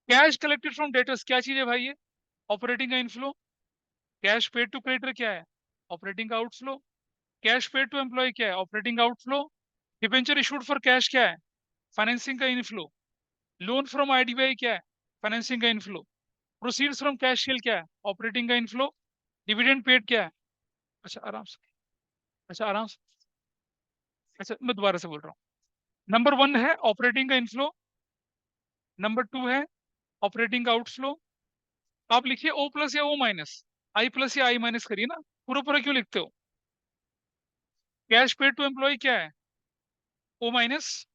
कैश कलेक्टेड फ्रॉम डेटर्स क्या चीज है भाई? ये ऑपरेटिंग का inflow. Cash paid to creditor क्या है? ऑपरेटिंग का outflow. Cash paid to employ क्या है? Operating outflow. Debenture issued for cash क्या है? फाइनेंसिंग का इनफ्लो। लोन फ्रॉम आईडीबीआई क्या है? फाइनेंसिंग का inflow. Proceeds from cash cell क्या है? ऑपरेटिंग का इनफ्लो। डिविडेंड पेड क्या है? अच्छा आराम से, अच्छा आराम से, अच्छा मैं दोबारा से बोल रहा हूँ। नंबर 1 है ऑपरेटिंग का इनफ्लो। नंबर 2 है ऑपरेटिंग का आउटफ्लो। आप लिखिए ओ प्लस या ओ माइनस, आई प्लस या आई माइनस करिए ना, पूरा पूरा क्यों लिखते हो? कैश पेड टू एम्प्लॉय क्या है? O minus.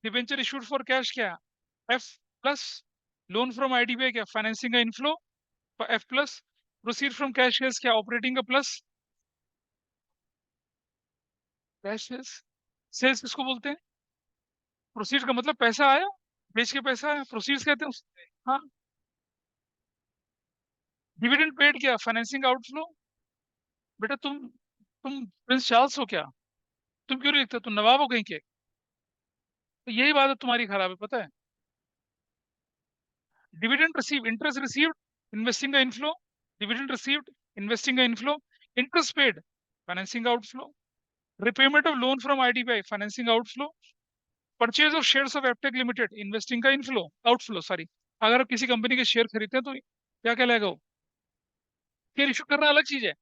Debenture issued for cash क्या है? F plus. Loan from IDBI क्या? फाइनेंसिंग का inflow, F plus. Proceed from cash sales क्या? ऑपरेटिंग का प्लस। कैश सेल्स, सेल्स किसको बोलते हैं? प्रोसीड का मतलब पैसा आया, बेच के पैसा आया, प्रोसीड्स कहते हैं हाँ। डिविडेंड पेड क्या? Financing outflow. बेटा तुम प्रिंस चार्ल्स हो क्या? तुम क्यों नहीं लिखते? तुम नवाब हो कहीं के? तो यही बात है तुम्हारी खराब है, पता है। Dividend receive, interest received, investing का इनफ्लो। डिविडेंड रिसीव्ड, इन्वेस्टिंग का inflow. Interest paid, financing outflow. Repayment of loan from IDBI, financing outflow. Purchase of shares of Aptech limited, investing का इनफ्लो, आउटफ्लो सॉरी। अगर आप किसी कंपनी के share खरीदते हैं तो क्या कहलाएगा वो? शेयर इशू करना अलग चीज है,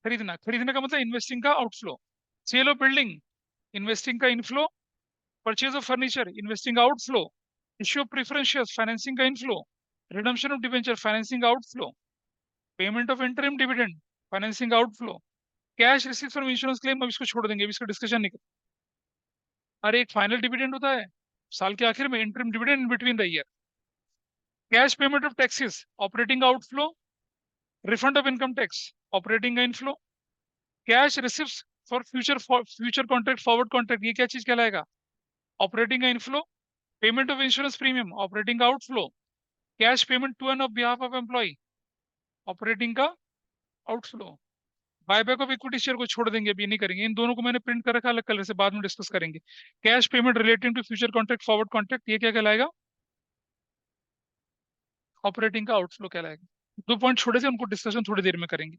खरीदना, खरीदने का मतलब इन्वेस्टिंग का outflow. Sale of building, investing का inflow. Purchase of furniture, investing outflow. Issue of preference shares, financing का inflow. Redemption of debenture, financing outflow. Payment of interim dividend, financing outflow. Cash receive from insurance claim, अब इसको छोड़ देंगे, अब इसका discussion नहीं कर। अरे एक फाइनल डिविडेंड होता है साल के आखिर में, interim dividend in between the year. Cash payment of taxes, operating outflow. Refund of income tax, operating का inflow. Cash receipt for future contract, forward contract, ये क्या चीज कहलाएगा? ऑपरेटिंग का inflow. Payment of insurance premium, operating का outflow. Cash payment to and of behalf of employ, operating का outflow. Buyback of equity share को छोड़ देंगे, अभी नहीं करेंगे, इन दोनों को मैंने प्रिंट कर रखा अलग कलर से, बाद में डिस्कस करेंगे। Cash payment relating to future contract, forward contract, ये क्या कहलाएगा? ऑपरेटिंग का आउटफ्लो कहलाएगा। 2 पॉइंट छोड़े थे, उनको डिस्कशन थोड़ी देर में करेंगे।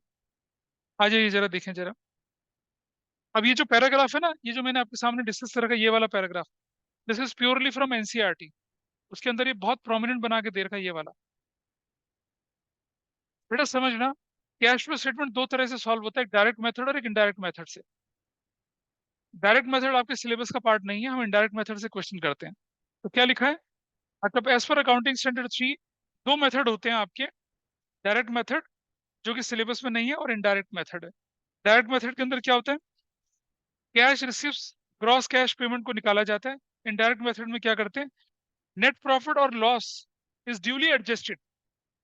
आ जाइए जरा देखें जरा। अब ये जो पैराग्राफ है ना, ये जो मैंने आपके सामने डिस्कस कर रखा है, ये वाला paragraph, this is purely from NCERT. उसके अंदर ये बहुत प्रोमिनेंट बना के दे रखा है ये वाला। बेटा समझना, कैश फ्लो स्टेटमेंट दो तरह से सॉल्व होता है, एक डायरेक्ट मेथड और एक इनडायरेक्ट मेथड से। डायरेक्ट मेथड आपके सिलेबस का पार्ट नहीं है, हम इनडायरेक्ट मेथड से क्वेश्चन करते हैं। तो क्या लिखा है? मतलब एज पर अकाउंटिंग स्टैंडर्ड 3, दो मेथड होते हैं आपके। डायरेक्ट मेथड जो कि सिलेबस में नहीं है, और इनडायरेक्ट मेथड है। डायरेक्ट मेथड के अंदर क्या होता है? Cash receives, gross cash payment को निकाला जाता है। इनडायरेक्ट मेथड में क्या करते हैं? नेट प्रॉफिट और loss is duly adjusted,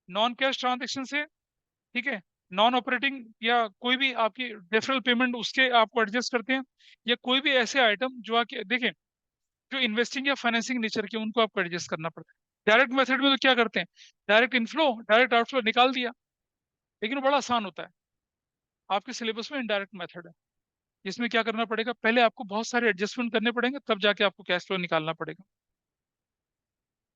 non cash transaction से, ठीक है, नॉन ऑपरेटिंग या कोई भी आपकी डिफरल पेमेंट उसके आपको एडजस्ट करते हैं, या कोई भी ऐसे आइटम जो आके देखें जो इन्वेस्टिंग या फाइनेंसिंग नेचर के, उनको आपको एडजस्ट करना पड़ता है। डायरेक्ट मेथड में तो क्या करते हैं? डायरेक्ट इनफ्लो डायरेक्ट आउटफ्लो निकाल दिया, लेकिन वो बड़ा आसान होता है। आपके सिलेबस में इनडायरेक्ट मेथड है, जिसमें क्या करना पड़ेगा? पहले आपको बहुत सारे एडजस्टमेंट करने पड़ेंगे, तब जाके आपको कैश फ्लो निकालना पड़ेगा।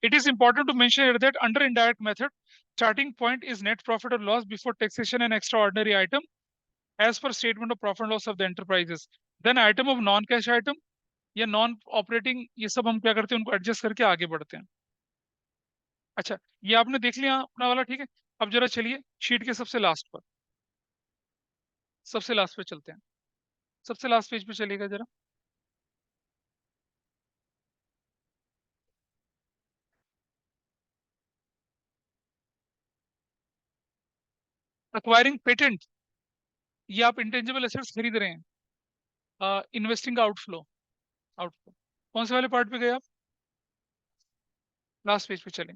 It is important to mention here that under indirect method, starting point is net profit or loss before taxation and extraordinary item as per statement of profit and loss of the enterprises. Then item of non-cash item या non operating, ये सब हम क्या करते हैं? उनको adjust करके आगे बढ़ते हैं। अच्छा, ये आपने देख लिया अपना वाला, ठीक है। अब जरा चलिए शीट के सबसे लास्ट पर, सबसे लास्ट पे चलते हैं। सबसे लास्ट पेज पे चलिएगा जरा। एक्वायरिंग पेटेंट, ये आप इंटेंजिबल एसेट्स खरीद रहे हैं। इन्वेस्टिंग आउटफ्लो, आउटफ्लो कौन से वाले पार्ट पे गए आप? लास्ट पेज पे चलें।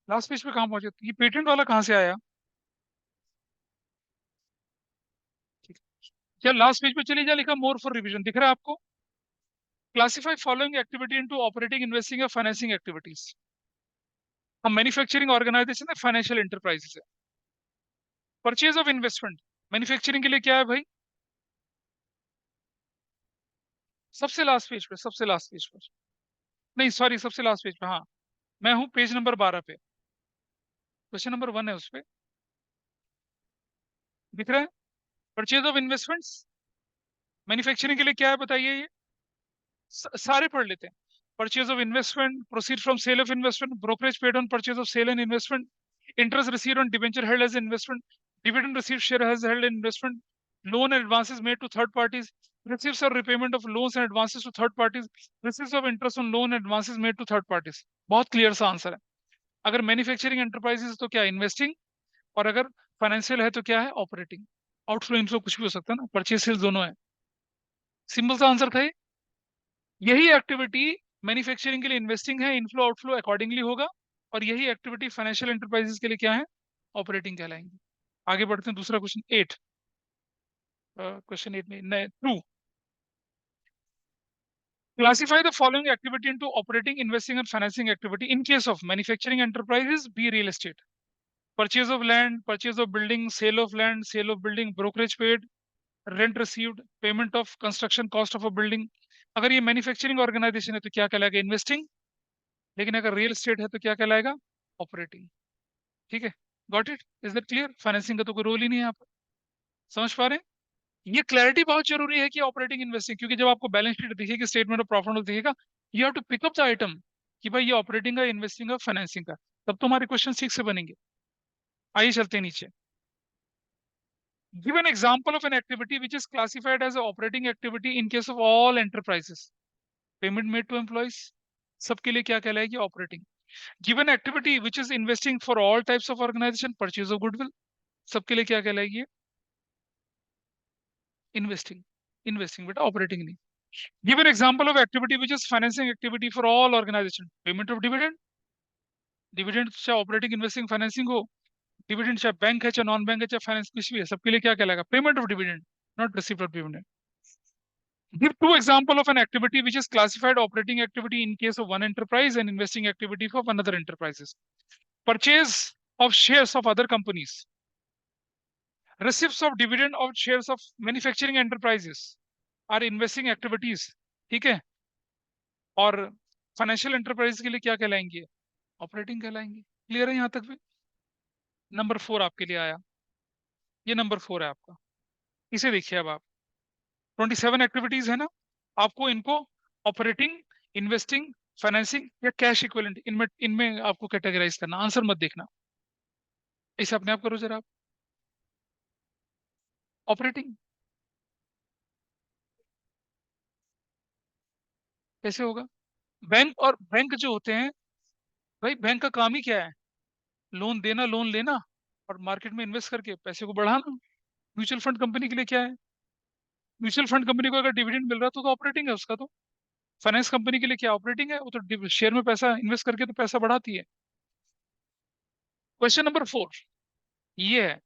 लास्ट पेज पे कहाँ पहुंचे? ये पेटेंट वाला कहाँ से आया? ठीक है, क्या लास्ट पेज पे चलिए, जहाँ लिखा मोर फॉर रिवीजन दिख रहा है आपको? Classify following activity into operating, investing या फाइनेंसिंग एक्टिविटीज। हम मैन्युफैक्चरिंग ऑर्गेनाइजेशन है, फाइनेंशियल एंटरप्राइजेस है। परचेज ऑफ इन्वेस्टमेंट, मैन्युफैक्चरिंग के लिए क्या है भाई? सबसे लास्ट पेज पे, सबसे लास्ट पेज पर, नहीं सॉरी, सबसे लास्ट पेज पे, हाँ मैं हूँ पेज नंबर 12 पे, क्वेश्चन नंबर 1 है उस पे, दिख रहा है? परचेज ऑफ इन्वेस्टमेंट्स, मैन्युफैक्चरिंग के लिए क्या है बताइए ये? सारे पढ़ लेते हैं। Purchase of investment, proceed from sale of investment, brokerage paid on purchase of sale and investment, interest received on debenture held as investment, dividend received share as held in investment, loan and advances made to third parties, receipts or repayment of loans and advances to third parties, receipts of interest on loan and advances made to third parties। बहुत clear सा answer है। अगर manufacturing enterprises तो क्या investing, और अगर financial है तो क्या है? ऑपरेटिंग। आउटफ्लो इनफ्लो कुछ भी हो सकता है ना, परचेज सेल्स दोनों है। सिंपल सा आंसर था ये। यही एक्टिविटी मैन्युफैक्चरिंग के लिए इन्वेस्टिंग है, इनफ्लो आउटफ्लो अकॉर्डिंगली होगा, और यही एक्टिविटी फाइनेंशियल एंटरप्राइजेस के लिए क्या है? ऑपरेटिंग कहलाएंगे। आगे बढ़ते हैं, दूसरा क्वेश्चन 8, क्वेश्चन 8 में 2, classify the following activity into operating, investing and financing activity in case of manufacturing enterprises, B real estate. Purchase of land, purchase of building, sale of land, sale of building, brokerage paid, rent received, payment of construction cost of a building. अगर ये manufacturing organisation है तो क्या कहलाएगा? Investing. लेकिन अगर real estate है तो क्या कहलाएगा? ऑपरेटिंग। ठीक है, got it? Is that clear? Financing का तो कोई रोल ही नहीं है यहाँ पर। समझ पा रहे हैं? ये क्लैरिटी बहुत जरूरी है कि ऑपरेटिंग इन्वेस्टिंग, क्योंकि जब आपको बैलेंस शीट दिखेगी, स्टेटमेंट ऑफ प्रॉफिट लॉस दिखेगा, you have to pick up the item कि भाई ये ऑपरेटिंग का, इन्वेस्टिंग का, फाइनेंसिंग का, तब तो हमारे क्वेश्चन ठीक से बनेंगे। आइए चलते हैं नीचे। Give an example of an activity which is classified as operating activity in case of all enterprises. Payment made to employees, सबके लिए क्या कहलाएगी? Operating. Given activity which is investing for all types of organisation, purchase of goodwill, सबके लिए क्या कहलाएगी? Investing. Investing बेटा, operating नहीं। Give an example of activity which is financing activity for all organisation, payment of dividend. Dividend चाहे operating, investing, financing हो, dividend चाहे bank है, चाहे नॉन बैंक है, चाहे फाइनेंस कुछ भी है, सबके लिए क्या कहलाएगा? Payment of dividend, not receipt of dividend. Give two example of an activity which is classified operating activity in case of one enterprise and investing activity for another enterprises. Purchase of shares of other companies, receipts of dividend of shares of manufacturing enterprises are investing activities, ठीक है? और financial enterprise के लिए क्या कहलाएंगे? Operating कहलाएंगे। Clear है यहाँ तक भी? नंबर 4 आपके लिए आया, ये नंबर 4 है आपका। इसे देखिए अब आप, 27 एक्टिविटीज है ना, आपको इनको ऑपरेटिंग, इन्वेस्टिंग, फाइनेंसिंग या कैश इक्विवेलेंट, इनमें इनमें आपको कैटेगराइज करना, आंसर मत देखना, इसे अपने आप करो जरा आप। ऑपरेटिंग कैसे होगा? बैंक, और बैंक जो होते हैं भाई, बैंक का काम ही क्या है? लोन देना, लोन लेना, और मार्केट में इन्वेस्ट करके पैसे को बढ़ाना। म्यूचुअल फंड कंपनी के लिए क्या है? म्यूचुअल फंड कंपनी को अगर डिविडेंड मिल रहा तो ऑपरेटिंग है उसका तो। फाइनेंस कंपनी के लिए क्या ऑपरेटिंग है? वो तो शेयर में पैसा इन्वेस्ट करके तो पैसा बढ़ाती है। क्वेश्चन नंबर 4 ये है,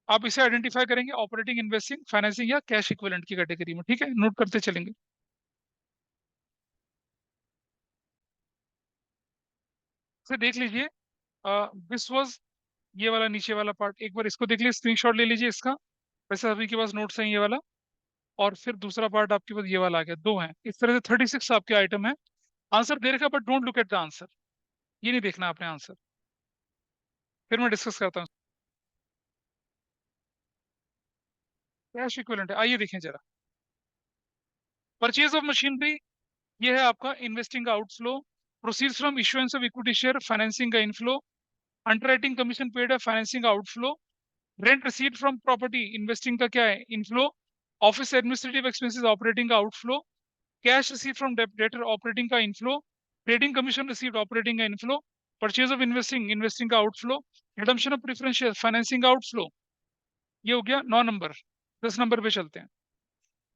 आप इसे आइडेंटिफाई करेंगे ऑपरेटिंग, इन्वेस्टिंग, फाइनेंसिंग या कैश इक्विवेलेंट की कैटेगरी में। ठीक है, नोट करते चलेंगे। इसे देख लीजिए, दिस वाज, ये वाला नीचे वाला पार्ट एक बार इसको देख लीजिए, स्क्रीनशॉट ले लीजिए इसका। वैसे अभी के पास नोट्स हैं ये वाला, और फिर दूसरा पार्ट आपके पास ये वाला आ गया, दो हैं इस तरह से। 36 आपके आइटम है। आंसर दे रखा, but don't look at the answer, ये नहीं देखना आपने आंसर। फिर मैं डिस्कस करता हूँ। कैश इक्विवेलेंट है, आइए देखें जरा। परचेज ऑफ मशीनरी, ये है आपका इन्वेस्टिंग का outflow. Proceeds from issuance of equity share, financing का इनफ्लो। अंडरराइटिंग कमीशन पेड है, फाइनेंसिंग का outflow. Rent received from property, investing का क्या है? Inflow. Office administrative expenses, operating का outflow. Cash receive from debtor, operating का inflow. Trading commission received, operating का inflow. Purchase of investing, investing का outflow. Redemption of preference share, financing का outflow. ये हो गया 9 नंबर। 10 नंबर पे चलते हैं।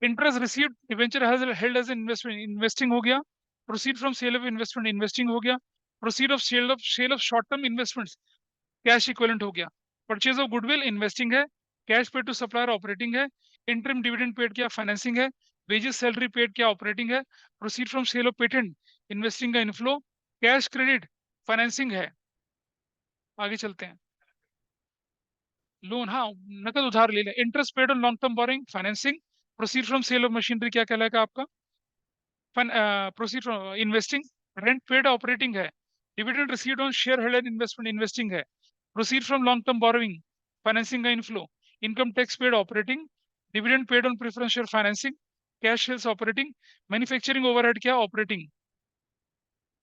Interest received, debenture held as investment, investing हो गया। Proceed from sale of investment, investing हो गया। Proceed of sale of short term investments, cash equivalent हो गया। परचेज ऑफ गुडविल, इन्वेस्टिंग है। Cash paid to supplier, operating है। Interim dividend paid किया, financing है। वेजेस सैलरी पेड क्या operating है, proceed from sale of patent investing का inflow, cash credit financing है। आगे चलते हैं। लोन, हाँ, नकद उधार ले लें। Interest paid on long term borrowing financing, proceed from sale of machinery क्या कहलाएगा आपका, proceed from investing, rent paid operating है, dividend received on share holder investment investing है, proceed from long term borrowing financing का inflow, income tax paid operating, dividend paid on preference share financing, cash sales operating, manufacturing overhead क्या operating,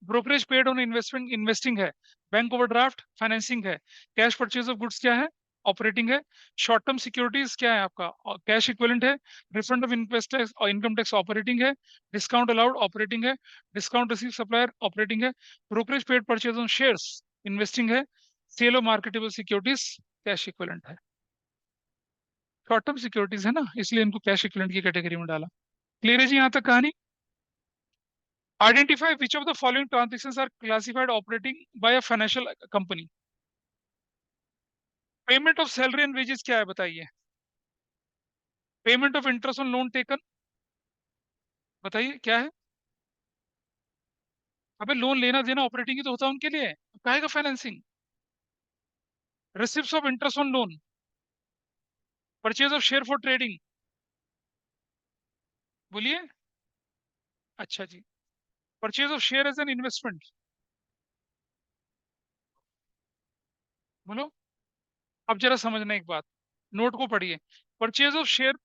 brokerage paid on investment investing है, bank overdraft financing है, cash purchase of goods क्या है operating है, short term securities क्या है आपका cash equivalent है, रिफंड ऑफ इनकम टैक्स और इनकम टैक्स ऑपरेटिंग है, डिस्काउंट अलाउड ऑपरेटिंग है, डिस्काउंट रिसीव सप्लायर ऑपरेटिंग है, brokerage paid purchase on shares investing है, sale of marketable securities cash equivalent है। शॉर्ट टर्म सिक्योरिटीज है ना, इसलिए इनको कैश इक्विवेलेंट की कैटेगरी में डाला। क्लियर है जी यहाँ तक कहानी। Identify which of the following transactions are classified operating by a financial company. Payment of salary and wages क्या है बताइए, payment of interest on loan taken बताइए क्या है। अबे लोन लेना देना ऑपरेटिंग ही तो होता है उनके लिए, काहे का financing. Receipt of interest on loan, purchase of share for trading, बोलिए। अच्छा जी, purchase of share as an investment, बोलो। अब जरा समझना एक बात, नोट को पढ़िए। Purchase of share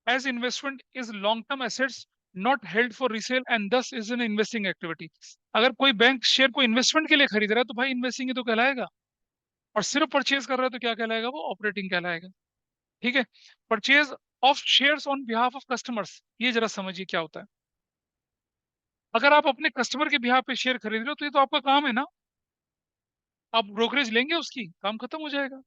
as investment is long term assets not held for resale and this is an investing activity. अगर कोई बैंक शेयर को इन्वेस्टमेंट के लिए खरीद रहा है तो भाई इन्वेस्टिंग ही तो कहलाएगा, और सिर्फ परचेज कर रहा है तो क्या कहलाएगा, वो ऑपरेटिंग कहलाएगा। ठीक है। Purchase of shares on behalf of customers, ये जरा समझिए क्या होता है। अगर आप अपने कस्टमर के बिहाफ पे शेयर खरीद रहे हो तो ये तो आपका काम है ना, आप ब्रोकरेज लेंगे उसकी, काम खत्म हो जाएगा।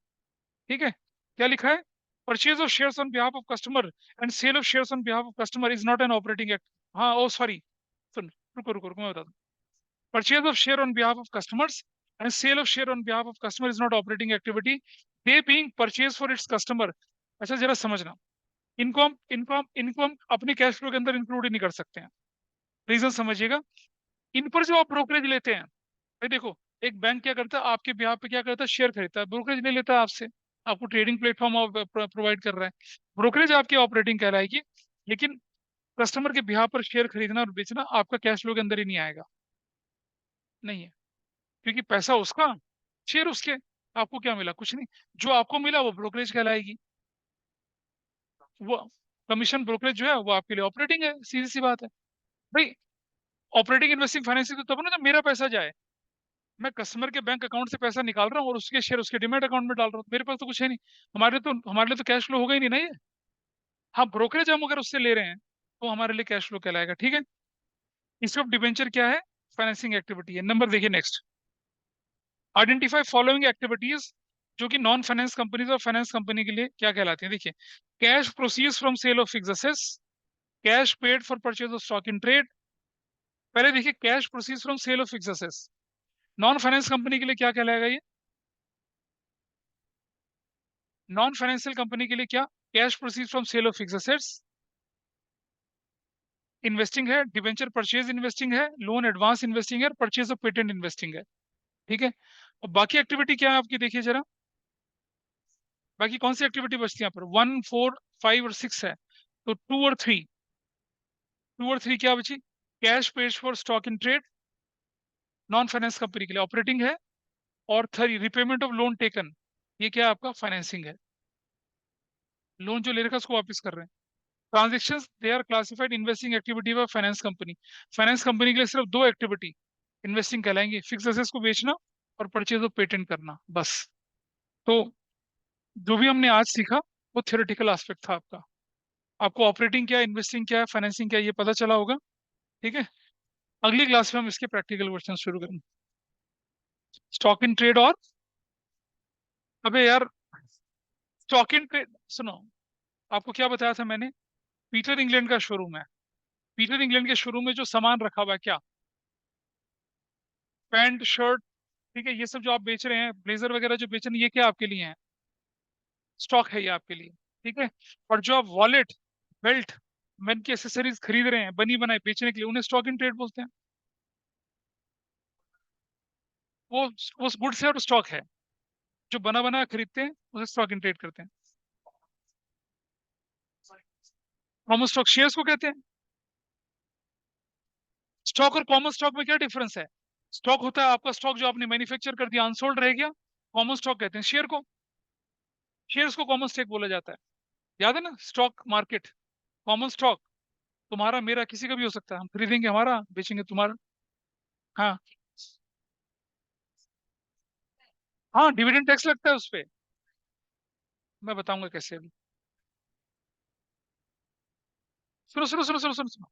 ठीक है। क्या लिखा है, purchase of shares on behalf of customer and sale of shares on behalf of customer is not an operating act. हाँ, ओ सॉरी, सुन, रुको रुको रुको मैं बता दूं। Purchase of share on behalf of customers and sale of share on behalf of customer is not operating activity, they being purchase for its customer. अच्छा जरा समझना, इनको हम अपने कैश फ्लो के अंदर इंक्लूड ही नहीं कर सकते हैं। रीजन समझिएगा। इन पर जो आप ब्रोकरेज लेते हैं, भाई देखो, एक बैंक क्या करता है आपके बिहाफ पे, क्या करता है, शेयर खरीदता है, ब्रोकरेज ले लेता है आपसे, आपको ट्रेडिंग प्लेटफॉर्म प्रोवाइड कर रहा है, ब्रोकरेज आपकी ऑपरेटिंग कहलाएगी। लेकिन कस्टमर के बिहाफ पर शेयर खरीदना और बेचना आपका कैश फ्लो के अंदर ही नहीं आएगा, नहीं है, क्योंकि पैसा उसका, शेयर उसके, आपको क्या मिला, कुछ नहीं। जो आपको मिला वो ब्रोकरेज कहलाएगी, वो कमीशन ब्रोकरेज जो है वो आपके लिए ऑपरेटिंग है, सीधी सी बात है भाई। ऑपरेटिंग इन्वेस्टिंग फाइनेंसिंग तो तब ना जब मेरा पैसा जाए, मैं कस्टमर के बैंक अकाउंट से पैसा निकाल रहा हूँ और उसके शेयर उसके डिमेट अकाउंट में डाल रहा हूँ, मेरे पास तो कुछ है नहीं। हमारे लिए तो कैश फ्लो होगा ही नहीं ना ये। हाँ, ब्रोकरेज हम अगर उससे ले रहे हैं तो हमारे लिए कैश फ्लो कहलाएगा। ठीक है। इस ऑफ डिबेंचर क्या है, फाइनेंसिंग एक्टिविटी है। नंबर देखिए नेक्स्ट, आइडेंटिफाई फॉलोइंग एक्टिविटीज जो कि नॉन फाइनेंस कंपनीज और फाइनेंस कंपनी के लिए क्या कहलाती है। देखिए, cash proceeds from sale of fix assets, cash paid for purchase of stock in trade. पहले देखिए, cash proceeds from sale of fix assets, non finance company के लिए क्या कहलाएगा ये, नॉन फाइनेंशियल कंपनी के लिए क्या, cash proceeds from sale of fix assets investing है, डिवेंचर परचेज इन्वेस्टिंग है, लोन एडवांस इन्वेस्टिंग है, परचेज ऑफ पेटेंट इन्वेस्टिंग है। ठीक है। और बाकी एक्टिविटी क्या है आपकी, देखिए जरा, बाकी कौन सी एक्टिविटी बचती है यहाँ पर, 1, 4, 5 और 6 है, तो 2 और 3 क्या बची, cache page for stock in trade, non finance company के लिए ऑपरेटिंग है, और 3 रिपेमेंट ऑफ लोन टेकन, ये क्या है आपका फाइनेंसिंग है, लोन जो ले रखा है उसको वापस कर रहे हैं। Transaction they are classified investing activity for finance company, finance company के लिए सिर्फ 2 एक्टिविटी इन्वेस्टिंग कहलाएंगे, फिक्स एसेट्स को बेचना और परचेज ऑफ पेटेंट करना, बस। तो जो भी हमने आज सीखा वो थ्योरेटिकल एस्पेक्ट था आपका, आपको ऑपरेटिंग क्या है, इन्वेस्टिंग क्या है, फाइनेंसिंग क्या है, ये पता चला होगा। ठीक है। अगली क्लास में हम इसके प्रैक्टिकल क्वेश्चन शुरू करेंगे। स्टॉक इन ट्रेड और, अबे यार, स्टॉक इन ट्रेड सुनो, आपको क्या बताया था मैंने, पीटर इंग्लैंड का शोरूम है, पीटर इंग्लैंड के शोरूम में जो सामान रखा हुआ है क्या, पैंट शर्ट, ठीक है, ये सब जो आप बेच रहे हैं, ब्लेजर वगैरह जो बेच रहे हैं, ये क्या आपके लिए है, स्टॉक है ये आपके लिए। ठीक है। और जो आप वॉलेट, बेल्ट, मैन की एसेसरीज खरीद रहे हैं बनी बनाई बेचने के लिए, उन्हें स्टॉक इन ट्रेड बोलते हैं। वो वो गुड्स है और स्टॉक है, जो बना बना खरीदते हैं उसे स्टॉक इन ट्रेड करते हैं। कॉमन स्टॉक शेयर्स को कहते हैं। स्टॉक और कॉमन स्टॉक में क्या डिफरेंस है? स्टॉक होता है आपका स्टॉक जो आपने मैन्युफैक्चर कर दिया, अनसोल्ड रह गया। कॉमन स्टॉक कहते हैं शेयर को। शेयर्स को कॉमन स्टॉक बोला जाता है। याद है ना, स्टॉक मार्केट। कॉमन स्टॉक तुम्हारा मेरा किसी का भी हो सकता है, हम खरीदेंगे हमारा, बेचेंगे तुम्हारा। हाँ। हाँ, डिविडेंड टैक्स लगता है उस पे। मैं बताऊंगा कैसे अभी। सुनो सुनो सुनो सुनो सुनो सुनो।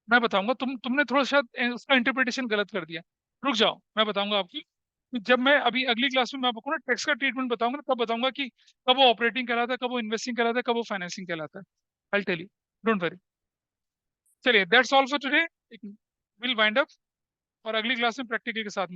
मैं बताऊंगा, तुमने थोड़ा शायद उसका इंटरप्रिटेशन गलत कर दिया। रुक जाओ, मैं बताऊंगा आपकी कि जब मैं अभी अगली क्लास में मैं आपको ना टैक्स का ट्रीटमेंट बताऊंगा ना, तब बताऊंगा कि कब वो ऑपरेटिंग कहलाता है, कब वो इन्वेस्टिंग कहलाता है, कब वो फाइनेंसिंग कहलाता है। I tell you, don't worry. चलिए, that's all for today. Will wind up, और अगली क्लास में प्रैक्टिकल के साथ